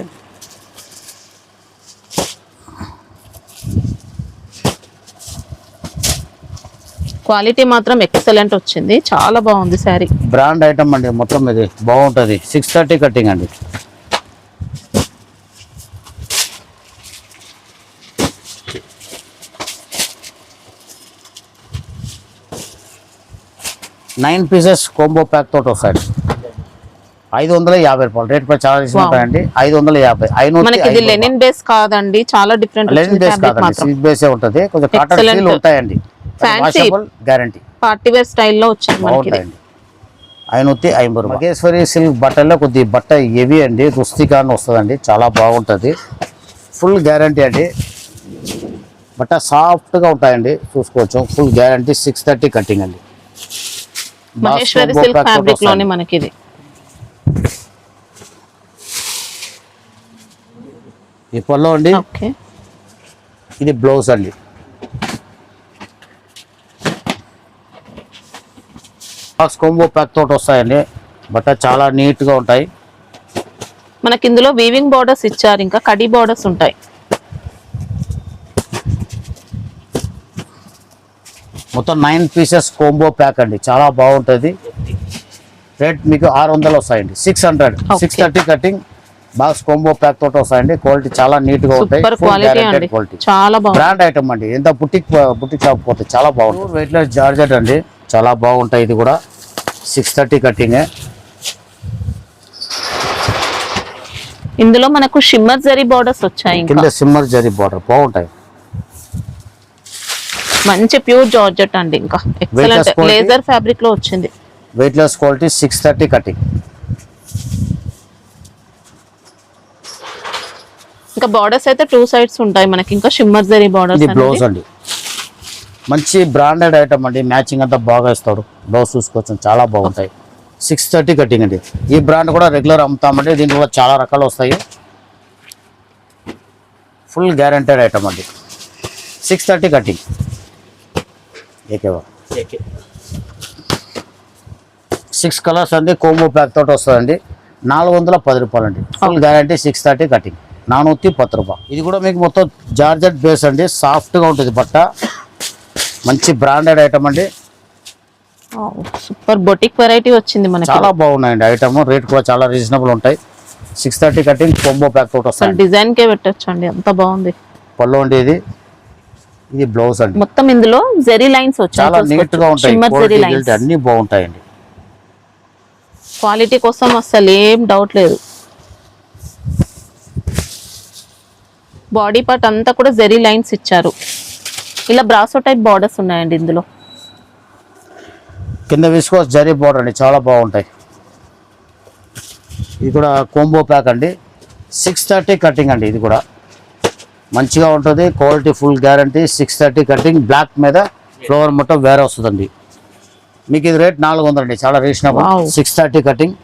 క్వాలిటీ మాత్రం ఎక్సలెంట్ వచ్చింది, చాలా బాగుంది శారీ. బ్రాండ్ ఐటమ్ అండి మొత్తం. ఇది బాగుంటుంది. 630 కటింగ్ అండి. నైన్ పీసెస్ కోంబో ప్యాక్ తోటి వస్తాయండి. 550 రూపాయలు. రేట్ పై చాలా ఉంటాయండి. 550. మనకి ఇది లెనిన్ బేస్ కాదండి, చాలా డిఫరెంట్. లెనిన్ బేస్ కాదండి, సిల్క్ బేసే ఉంటుంది. కొంచెం కాటన్ ఫీల్ ఉంటాయండి. Washable guarantee. పార్టీ వేర్ స్టైల్లో వచ్చింది మనకి. బాగుంటాయండి. 550 రూపాయలు. మగేశ్వరి సిల్క్ బట్టల్లో కొద్ది బట్ట హెవీ అండి, రుస్తికాన్ వస్తుందండి. చాలా బాగుంటుంది. ఫుల్ గ్యారంటీ అండి. బట్ట సాఫ్ట్గా ఉంటాయండి, చూసుకోవచ్చు. Full guarantee. 630 కటింగ్ అండి. మహేశ్వరి సిల్క్ ఫ్యాబ్రిక్ లోనే మనకి ఇది. ఈ పళ్ళు అండి. ఓకే. ఇది బ్లౌజ్ అండి. బాక్స్ కోంబో ప్యాక్ తోటి వస్తాయండి. బట్ట చాలా నీట్ గా ఉంటాయి. మనకి ఇందులో వీవింగ్ బోర్డర్స్ ఇచ్చారు, ఇంకా కడి బోర్డర్స్ ఉంటాయి. మొత్తం 9 పీసెస్ కోంబో ప్యాక్ అండి, చాలా బాగుంటుంది. రేట్ మీకు 600 వస్తాయండి. 600. 630 కటింగ్. బాక్స్ కోంబో ప్యాక్ తోటి వస్తాయండి. క్వాలిటీ చాలా నీట్ గా ఉంటాయి. క్వాలిటీ చాలా బాగుంది. బ్రాండ్ ఐటమ్ అండి. ఎంత బుటిక్ షాప్ పోతే చాలా బాగుంటుంది. వెయిట్ లెస్ జార్జెట్ అండి, చాలా బాగుంటాయి. ఇది కూడా 630 కటింగ్. ఇందులో మనకు షిమ్మర్ జరీ బోర్డర్స్ వచ్చాయి. కింద షిమ్మర్ జరీ బోర్డర్ బాగుంటాయి. మంచి ప్యూర్ జార్జెట్ అండి. ఇంకా ఎక్సలెంట్ లేజర్ ఫ్యాబ్రిక్ లో వచ్చింది. Weight less quality. 630 కటింగ్. ఇంకా బార్డర్స్ అయితే 2 సైడ్స్ ఉంటాయి మనకి. ఇంకా షిమ్మర్ జరీ బార్డర్స్. ఇది బ్లౌజ్ అండి. మంచి బ్రాండెడ్ ఐటమ్ అండి. మ్యాచింగ్ అంతా బాగా ఇస్తాడు. బ్లౌజ్ చూసుకోవచ్చు, చాలా బాగుంటాయి. 630 కటింగ్ అండి. ఈ బ్రాండ్ కూడా రెగ్యులర్ అమ్ముతామండి. దీంట్లో కూడా చాలా రకాలు వస్తాయి. ఫుల్ గ్యారంటెడ్ ఐటమ్ అండి. 630 కటింగ్. ఏకేవా 6 కలర్స్ అండి. కోంబో ప్యాక్ తోటి వస్తుందండి. 410 రూపాయలు అండి. Full guarantee. 630 కటింగ్. 410 రూపాయలు. ఇది కూడా మీకు మొత్తం జార్జెట్ బేస్ అండి. సాఫ్ట్గా ఉంటుంది బట్ట. మంచి బ్రాండెడ్ ఐటమ్ అండి. సూపర్ బొటిక్ వెరైటీ వచ్చింది మనకి. చాలా బాగున్నాయండి ఐటమ్. రేట్ కూడా చాలా రీజనబుల్ ఉంటాయి. 630 కటింగ్ కోంబో ప్యాక్ తోటి వస్తుంది. డిజైన్ కే పెట్టొచ్చు అండి, అంత బాగుంది. పళ్ళు అండి. ఇది బ్లౌజ్ అండి. మొత్తం ఇందులో జరీ లైన్స్ వచ్చాయి, చాలా నీట్ గా ఉంటాయి. అన్ని బాగుంటాయండి. క్వాలిటీ కోసం అసలు ఏం డౌట్ లేదు. బాడీ పార్ట్ అంతా కూడా జరీ లైన్స్ ఇచ్చారు. ఇలా బ్రాసో టైప్ బార్డర్స్ ఉన్నాయండి ఇందులో. కింద విస్కోస్ జరీ బోర్డర్ అండి, చాలా బాగుంటాయి. ఇది కూడా కోంబో ప్యాక్ అండి. 630 కటింగ్ అండి. ఇది కూడా మంచిగా ఉంటుంది. Quality full guarantee. 630 cutting. Black మీద ఫ్లవర్ మొత్తం వేరే వస్తుందండి. మీకు ఇది రేట్ 400 అండి, చాలా రీజనబుల్. 630 కటింగ్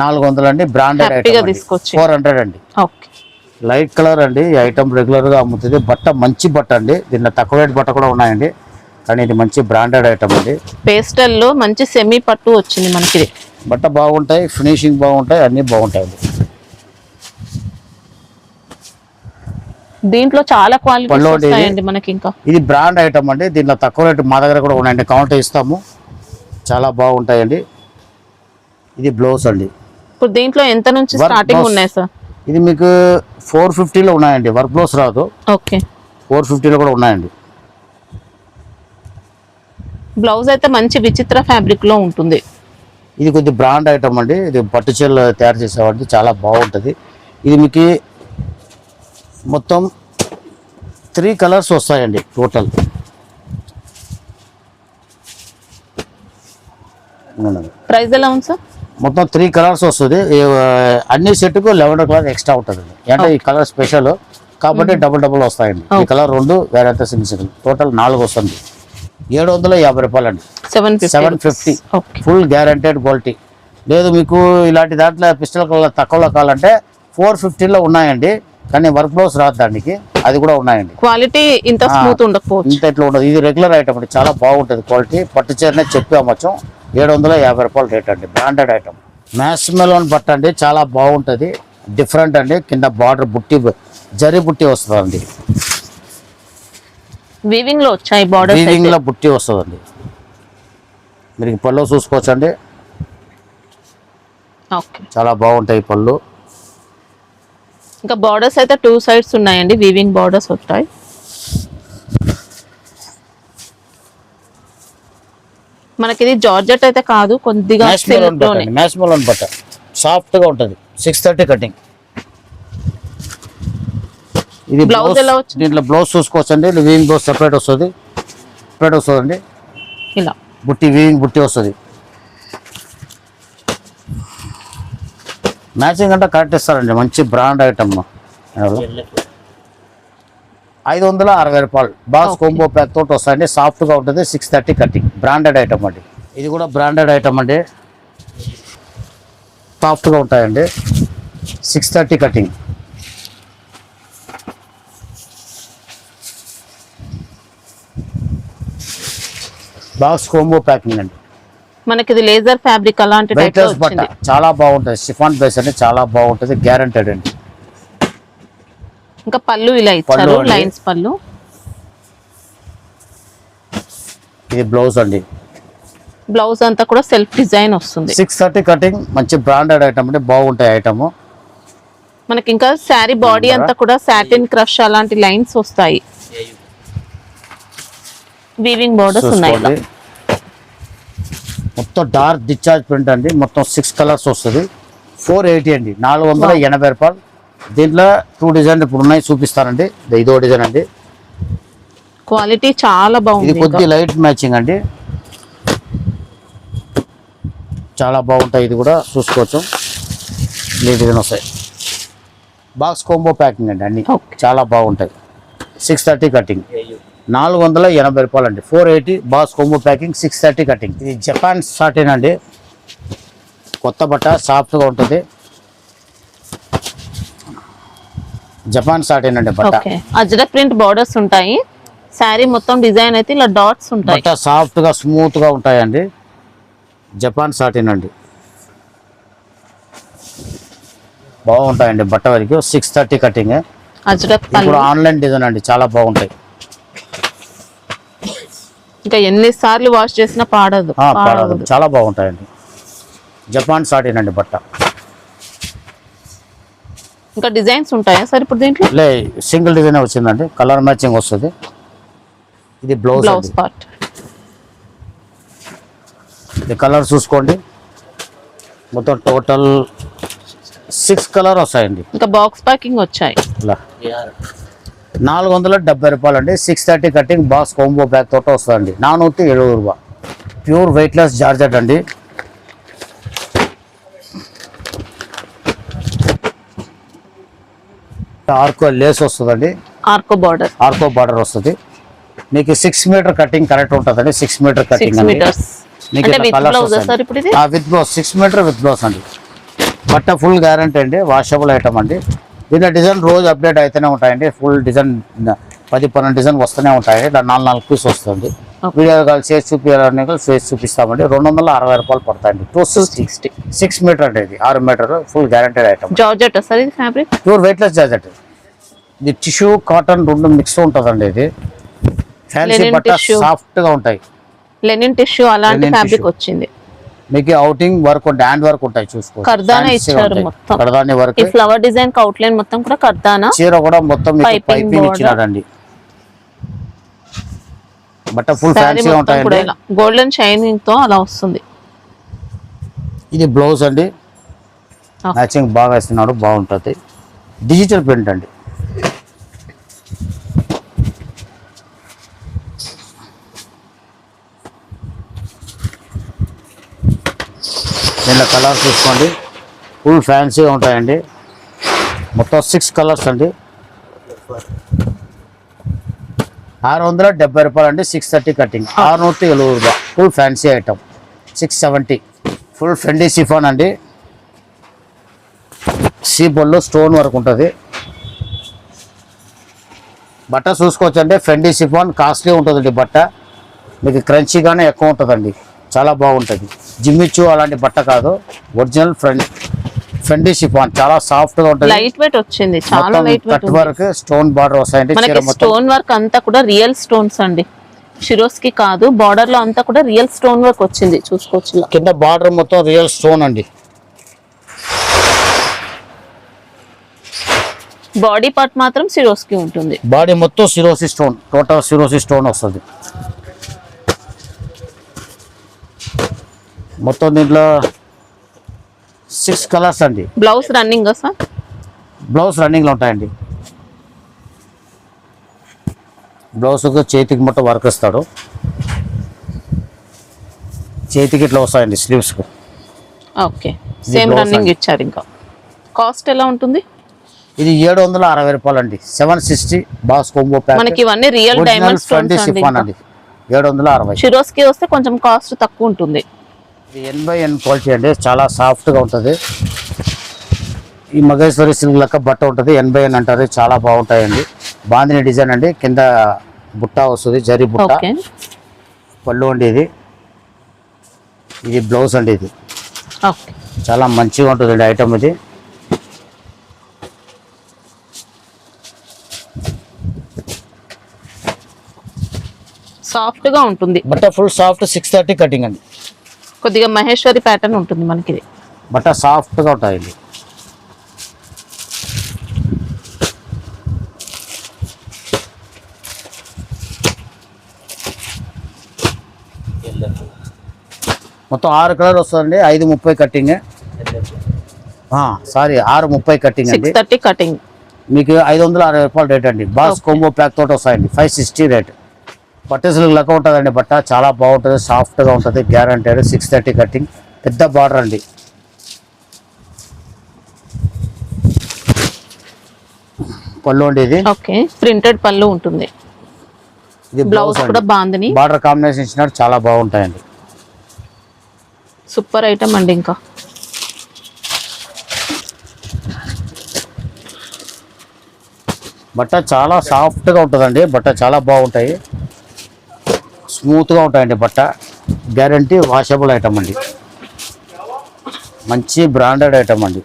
400 అండి. Branded item. 400 అండి. లైట్ కలర్ అండి. ఈ ఐటమ్ రెగ్యులర్ గా అమ్ముతుంది. బట్ట మంచి బట్ట అండి. దీనిలో తక్కువ రేట్ బట్ట కూడా ఉన్నాయండి. కానీ ఇది మంచి బ్రాండెడ్ ఐటమ్ అండి. పేస్టల్ లో మంచి సెమీ పట్టు వచ్చింది మనకి ఇది. బట్ట బాగుంటాయి, ఫినిషింగ్ బాగుంటాయి, అన్నీ బాగుంటాయండి. దీంట్లో చాలా క్వాలిటీస్ వస్తాయండి మనకి. ఇంకా ఇది బ్రాండ్ ఐటమ్ అండి. దీంట్లో తక్కువ రేటు మా దగ్గర కూడా ఉన్నాయండి, కౌంటర్ ఇస్తాము. చాలా బాగుంటాయండి. ఇది బ్లౌజ్ అండి. ఇప్పుడు దీంట్లో ఎంత నుంచి స్టార్టింగ్ ఉన్నాయి సార్? ఇది మీకు 450లో ఉన్నాయండి. వర్క్ బ్లౌజ్ రాదు. ఓకే, 450లో కూడా ఉన్నాయండి. బ్లౌజ్ అయితే మంచి విచిత్ర ఫ్యాబ్రిక్ లో ఉంటుంది. ఇది కొద్ది బ్రాండ్ ఐటమ్ అండి. ఇది పట్టు చీరలు తయారు చేసేవాడి చాలా బాగుంటుంది. ఇది మీకు మొత్తం 3 కలర్స్ వస్తాయండి టోటల్. ప్రైస్ ఎలా ఉంది సార్? మొత్తం 3 కలర్స్ వస్తుంది. అన్ని సెట్కు 11 కలర్ ఎక్స్ట్రా ఉంటుంది. అంటే ఈ కలర్ స్పెషల్ కాబట్టి డబుల్ వస్తాయండి. ఈ కలర్ 2 వేరే సింగిల్ టోటల్ 4 వస్తుంది. 750 రూపాయలండి. 750 ఫుల్ గ్యారంటెడ్ క్వాలిటీ. లేదు మీకు ఇలాంటి దాంట్లో పిస్టల్ కలర్ తక్కువలో కావాలంటే 450లో ఉన్నాయండి. కానీ వర్క్ బ్లౌజ్ రాదు దానికి, అది కూడా ఉన్నాయండి. క్వాలిటీ ఇంత స్మూత్ ఉండకపోవచ్చు, ఇంత ఇట్లా ఉండదు. ఇది రెగ్యులర్ ఐటమ్ అండి, చాలా బాగుంటుంది క్వాలిటీ. పట్టు చీరనే చెప్పి అమ్మచ్చం. 750 రూపాయలు రేట్ అండి. Branded item. మ్యాస్ మెలోన్ బట్ట అండి, చాలా బాగుంటుంది. డిఫరెంట్ అండి. కింద బార్డర్ బుట్టి జరీ బుట్టి వస్తుందండి. వీవింగ్ లో వచ్చాయి బార్డర్స్. వీవింగ్ లో బుట్టి వస్తుందండి. మీరు పళ్ళు చూసుకోవచ్చండి, చాలా బాగుంటాయి పళ్ళు. ఇంకా బార్డర్స్ అయితే 2 సైడ్స్ ఉన్నాయండి. వీవింగ్ బార్డర్స్ వస్తాయి. మనకి ఇది జార్జెట్ అయితే కాదు, కొద్దిగా మ్యాస్ మెలోన్ బట్ట సాఫ్ట్ గా ఉంటుంది. 630 కటింగ్. ఇది బ్లౌజ్ ఎలా వచ్చింది? దీంట్లో బ్లౌజ్ చూసుకోవచ్చండి. వీవింగ్ బ్లౌజ్ సెపరేట్ వస్తుందండి. ఇలా బుట్టి వీవింగ్ బుట్టి వస్తుంది. మ్యాచింగ్ అంటే కరెక్ట్ ఇస్తారండి. మంచి బ్రాండ్ ఐటమ్. 560 రూపాయలు బాక్స్ కోంబో ప్యాక్ తోటి వస్తాయండి. సాఫ్ట్ గా ఉంటుంది. 630 కటింగ్. బ్రాండెడ్ ఐటమ్ అండి. ఇది కూడా బ్రాండెడ్ ఐటమ్ అండి. సాఫ్ట్ గా ఉంటాయండి. 630 కటింగ్. బాక్స్ కోంబో ప్యాకింగ్ అండి. మనకి ఇది లేజర్ ఫ్యాబ్రిక్ అలాంటి టైప్ లో వచ్చింది. చాలా బాగుంటుంది. షిఫాన్ బేస్ అంటే చాలా బాగుంటుంది. గ్యారంటెడ్ అండి. ఇంకా పళ్ళు ఇలా ఇచ్చారు, లైన్స్ పళ్ళు. ఇది బ్లౌజ్ అండి. బ్లౌజ్ అంతా కూడా సెల్ఫ్ డిజైన్ వస్తుంది. 630 కటింగ్. మంచి బ్రాండెడ్ ఐటమ్ అంటే బాగుంటాయి ఐటమ్. మనకి ఇంకా శారీ బాడీ అంతా కూడా సాటిన్ క్రష్ అలాంటి లైన్స్ వస్తాయి. వీవింగ్ బోర్డర్స్ ఉన్నాయి. మొత్తం డార్క్ డిశ్చార్జ్ ప్రింట్ అండి. మొత్తం 6 కలర్స్ వస్తుంది. 480 అండి. 480 రూపాయలు. దీంట్లో 2 డిజైన్ ఇప్పుడు ఉన్నాయి, చూపిస్తానండి. ఇదో డిజైన్ అండి. క్వాలిటీ చాలా బాగుంది. ఇది కొద్ది లైట్ మ్యాచింగ్ అండి, చాలా బాగుంటాయి. ఇది కూడా చూసుకోవచ్చు. ఈ డిజైన్ వస్తాయి. బాక్స్ కోంబో ప్యాకింగ్ అండి. అన్ని చాలా బాగుంటాయి. 630 కటింగ్. 480 రూపాయలు అండి. 480 బాక్స్ కోంబో ప్యాకింగ్. 630 కటింగ్. ఇది జపాన్ సాటిన్ అండి. కొత్త బట్ట, సాఫ్ట్గా ఉంటుంది. జపాన్ సాటిన్ అండి బట్ట. అజ్రక్ ప్రింట్ బార్డర్స్ ఉంటాయి. శారీ మొత్తం డిజైన్ అయితే ఇలా డాట్స్ ఉంటాయి. బట్ట సాఫ్ట్గా స్మూత్గా ఉంటాయండి. జపాన్ సాటిన్ అండి. బాగుంటాయండి బట్ట వరకు. 630 కటింగ్. అజ్రక్ ఇప్పుడు ఆన్లైన్ డిజైన్ అండి, చాలా బాగుంటాయి. ఇంకా ఎన్నిసార్లు వాష్ చేసినా పాడదు. చాలా బాగుంటాయండి. జపాన్ సాటిన్ అండి బట్ట. ఇంకా డిజైన్స్ ఉంటాయా సార్ ఇప్పుడు దీంట్లో? లే, సింగిల్ డిజైన్ వచ్చిందండి. కలర్ మ్యాచింగ్ వస్తుంది. ఇది బ్లౌజ్ పార్ట్. ఇది కలర్ చూసుకోండి. మొత్తం టోటల్ 6 కలర్ వస్తాయండి. ఇంకా బాక్స్ ప్యాకింగ్ వచ్చాయి. 470 రూపాయలు అండి. 630 కటింగ్. బాక్స్ కోంబో బ్యాగ్ తోట వస్తుందండి. 470 రూపాయలు. ప్యూర్ వెయిట్లెస్ జార్జెట్ అండి. ఆర్కో లేస్ వస్తుందండి. ఆర్కో బార్డర్ వస్తుంది. మీకు 6 మీటర్ కటింగ్ కరెక్ట్ ఉంటుందండి. 6 మీటర్ కటింగ్ అండి. With blouse 6 metre with blouse అండి. బట్ట ఫుల్ గ్యారంటీ అండి. వాషబుల్ ఐటమ్ అండి. దీని డిజైన్ రోజు అప్డేట్ అయితేనే ఉంటాయండి. ఫుల్ డిజైన్ 10-12 డిజైన్ వస్తూనే ఉంటాయి. ఇలా 4 పీస్ వస్తుంది. వీడియో కాల్ చేసి చూపించాలని చేసి చూపిస్తామండి. 260 రూపాయలు పడతాయండి. 260 6 మీటర్ అంటే ఇది 6 metre full guaranteed item. Georgette వస్తుంది ఇది ఫ్యాబ్రిక్, ప్యూర్ వెయిట్లెస్ జార్జెట్. ఇది టిష్యూ కాటన్ రెండు మిక్స్ ఉంటుందండి. ఇది ఫ్యాన్సీ బట్ట సాఫ్ట్ గా ఉంటాయి. లెనిన్ టిష్యూ అలాంటి ఫ్యాబ్రిక్ వచ్చింది. మీకు అవుటింగ్ వర్క్ హ్యాండ్ వర్క్ ఉంటాయి చూసుకో. కర్దానా ఇచ్చారు మొత్తం. కర్దాని వర్క్. ఈ ఫ్లవర్ డిజైన్ కి అవుట్లైన్ మొత్తం కూడా కర్దానా. చీర కూడా మొత్తం మీకు పైపింగ్ ఇచ్చినారండి. బట్ట ఫుల్ ఫ్యాన్సీ ఉంటాయండి. గోల్డెన్ షైనింగ్ తో అలా వస్తుంది. ఇది బ్లౌజ్ అండి. మ్యాచింగ్ బాగా ఇస్తున్నాడు, బాగుంటుంది. డిజిటల్ ప్రింట్ అండి. దీనిలో కలర్స్ చూసుకోండి, ఫుల్ ఫ్యాన్సీగా ఉంటాయండి. మొత్తం 6 కలర్స్ అండి. 670 రూపాయలు అండి. 630 కటింగ్. 670 రూపాయలు full fancy item. 670 full ఫెండీ chiffon అండి. సీబోల్లో స్టోన్ వర్క్ ఉంటుంది. బట్ట చూసుకోవచ్చండి. ఫెండీ సిఫాన్ కాస్ట్లీ ఉంటుందండి. బట్ట మీకు క్రంచీగానే ఎక్కువ ఉంటుందండి. చాలా బాగుంటుంది. జిమ్మిచ్చు అలాంటి బట్ట కాదు, ఒరిజినల్ ఫెండీ షిఫాన్. చాలా సాఫ్ట్ గా ఉంటుంది. లైట్ వెయిట్ వచ్చింది, చాలా light weight. Cut work stone border వస్తాయండి. స్టోన్ వర్క్ అంతా కూడా రియల్ స్టోన్స్ అండి, షిరోస్ కి కాదు. బార్డర్ లో అంతా కూడా రియల్ స్టోన్ వర్క్ వచ్చింది చూసుకోవచ్చు. కింద బార్డర్ మొత్తం రియల్ స్టోన్ అండి. బాడీ పార్ట్ మాత్రం సిరోస్ కి ఉంటుంది. బాడీ మొత్తం సిరోసి స్టోన్, టోటల్ సిరోసి స్టోన్ వస్తుంది మొత్తం. దీంట్లో 6 కలర్స్ అండి. Blouse running sir? Blouse running లో ఉంటాయండి. బ్లౌజ్ చేతికి మొత్తం వర్క్ ఇస్తాడు. చేతికి ఇట్లా వస్తాయండి స్లీవ్స్ కు. ఓకే, సేమ్ రన్నింగ్ ఇచ్చారు. ఇంకా కాస్ట్ ఎలా ఉంటుంది? ఇది 760 రూపాయలు అండి. 760 బాక్స్ కాంబో ప్యాక్. మనకి ఇవన్నీ రియల్ డైమండ్ స్టోన్స్ అండి. 760. షిరోస్ కి వస్తే కొంచెం కాస్ట్ తక్కువ ఉంటుంది. ఇది N/N క్వాలిటీ అండి. చాలా సాఫ్ట్గా ఉంటుంది. ఈ మగేశ్వరి సిల్క్ లెక్క బట్ట ఉంటుంది. N/N అంటారు. చాలా బాగుంటాయండి. బాందిని డిజైన్ అండి. కింద బుట్ట వస్తుంది, జరీ బుట్ట. పళ్ళు అండి. ఇది బ్లౌజ్ అండి. ఇది చాలా మంచిగా ఉంటుంది ఐటమ్. ఇది సాఫ్ట్ గా ఉంటుంది. బట్ట ఫుల్ సాఫ్ట్. 630 కటింగ్ అండి. కొద్దిగా మహేశ్వరి ప్యాటర్న్ ఉంటుంది మనకి. ఇది బట్ట సాఫ్ట్గా ఉంటాయండి. మొత్తం 6 కలర్ వస్తుందండి. 530 కటింగ్. సారీ 630 కటింగ్ అండి. 630 కటింగ్. మీకు 560 రూపాయలు రేట్ అండి. బాక్స్ కాంబో ప్యాక్ తోటి వస్తాయండి. 560 రేట్. పట్టేసులకు లెక్క ఉంటుందండి. బట్ట చాలా బాగుంటుంది, సాఫ్ట్గా ఉంటుంది, గ్యారంటెడ్. 630 కటింగ్. పెద్ద బార్డర్ అండి. పళ్ళు అండి. ఇది ఓకే, ప్రింటెడ్ పళ్ళు ఉంటుంది. ఇది బ్లౌజ్ కూడా బాగుంది. బార్డర్ కాంబినేషన్ ఇచ్చినట్టు చాలా బాగుంటాయండి. సూపర్ ఐటమ్ అండి. ఇంకా బట్ట చాలా సాఫ్ట్గా ఉంటుందండి. బట్ట చాలా బాగుంటాయి, స్మూత్గా ఉంటాయండి. బట్ట గ్యారంటీ వాషబుల్ ఐటమ్ అండి. మంచి బ్రాండెడ్ ఐటమ్ అండి.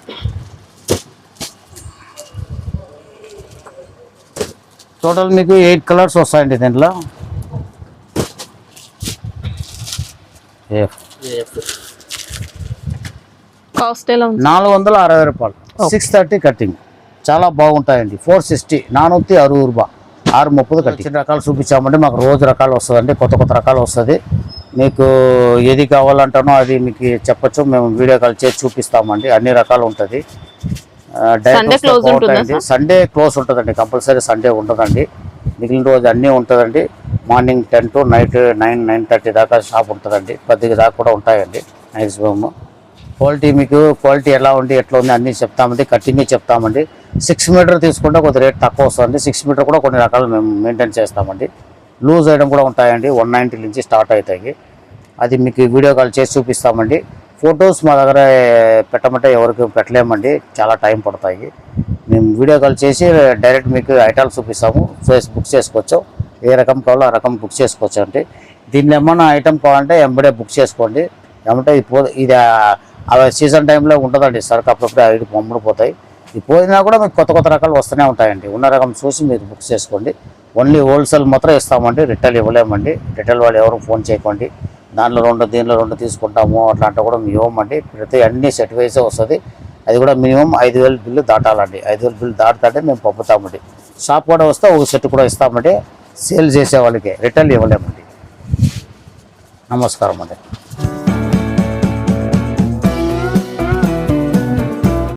టోటల్ మీకు 8 కలర్స్ వస్తాయండి దీంట్లో. కాస్ట్ ఎలా ఉంది? 460 రూపాయలు. 630 కటింగ్. చాలా బాగుంటాయండి. 460 460 రూపాయలు. 630 కటింగ్. చిన్న రకాలు చూపించామంటే మాకు రోజు రకాలు వస్తుందండి. కొత్త కొత్త రకాలు వస్తుంది. మీకు ఏది కావాలంటానో అది మీకు చెప్పచ్చు. మేము వీడియో కాల్ చేసి చూపిస్తామండి. అన్ని రకాలు ఉంటుంది. సండే క్లోజ్ ఉంటుందండి. కంపల్సరీ సండే ఉంటుందండి. మిగిలిన రోజు అన్నీ ఉంటుందండి. మార్నింగ్ 10 to నైట్ 9-9:30 దాకా షాప్ ఉంటుందండి. 10 దాకా కూడా ఉంటాయండి మ్యాక్సిమమ్. క్వాలిటీ మీకు క్వాలిటీ ఎలా ఉంది ఎట్లా ఉంది అన్నీ చెప్తామండి. కటింగ్ చెప్తామండి. 6 మీటర్ తీసుకుంటే కొద్ది రేట్ తక్కువ వస్తుంది. 6 మీటర్ కూడా కొన్ని రకాలు మేము మెయింటైన్ చేస్తామండి. లూజ్ ఐటమ్ కూడా ఉంటాయండి. 190 నుంచి స్టార్ట్ అవుతాయి. అది మీకు వీడియో కాల్ చేసి చూపిస్తామండి. ఫొటోస్ మా దగ్గర పెట్టమంటే ఎవరికి పెట్టలేమండి, చాలా టైం పడతాయి. మేము వీడియో కాల్ చేసి డైరెక్ట్ మీకు ఐటమ్స్ చూపిస్తాము. బుక్ చేసుకోవచ్చు, ఏ రకం కావాలో ఆ రకం బుక్ చేసుకోవచ్చు. అంటే దీనిలో ఏమన్నా ఐటమ్ కావాలంటే ఎంబడే బుక్ చేసుకోండి. ఏమంటే ఇది సీజన్ టైంలో ఉంటుందండి సరుకు, అప్పుడప్పుడు ఐదు అమ్ముడిపోతాయి. ఇది పోయినా కూడా మీకు కొత్త కొత్త రకాలు వస్తూనే ఉంటాయండి. ఉన్న రకం చూసి మీరు బుక్ చేసుకోండి. ఓన్లీ హోల్సేల్ మాత్రం ఇస్తామండి, రిటైల్ ఇవ్వలేమండి. రిటైల్ వాళ్ళు ఎవరు ఫోన్ చేయకండి, దానిలో 2 దీనిలో 2 తీసుకుంటాము అట్లా కూడా మేము ఇవ్వమండి. ప్రతి అన్ని సెట్ వైసే వస్తుంది. అది కూడా మినిమం 5,000 బిల్లు దాటాలండి. 5,000 బిల్లు దాటుతుంటే మేము పంపుతామండి. షాప్ కూడా వస్తే ఒక సెట్ కూడా ఇస్తామండి. సేల్ చేసే వాళ్ళకి రిటైల్ ఇవ్వలేమండి. నమస్కారం అండి.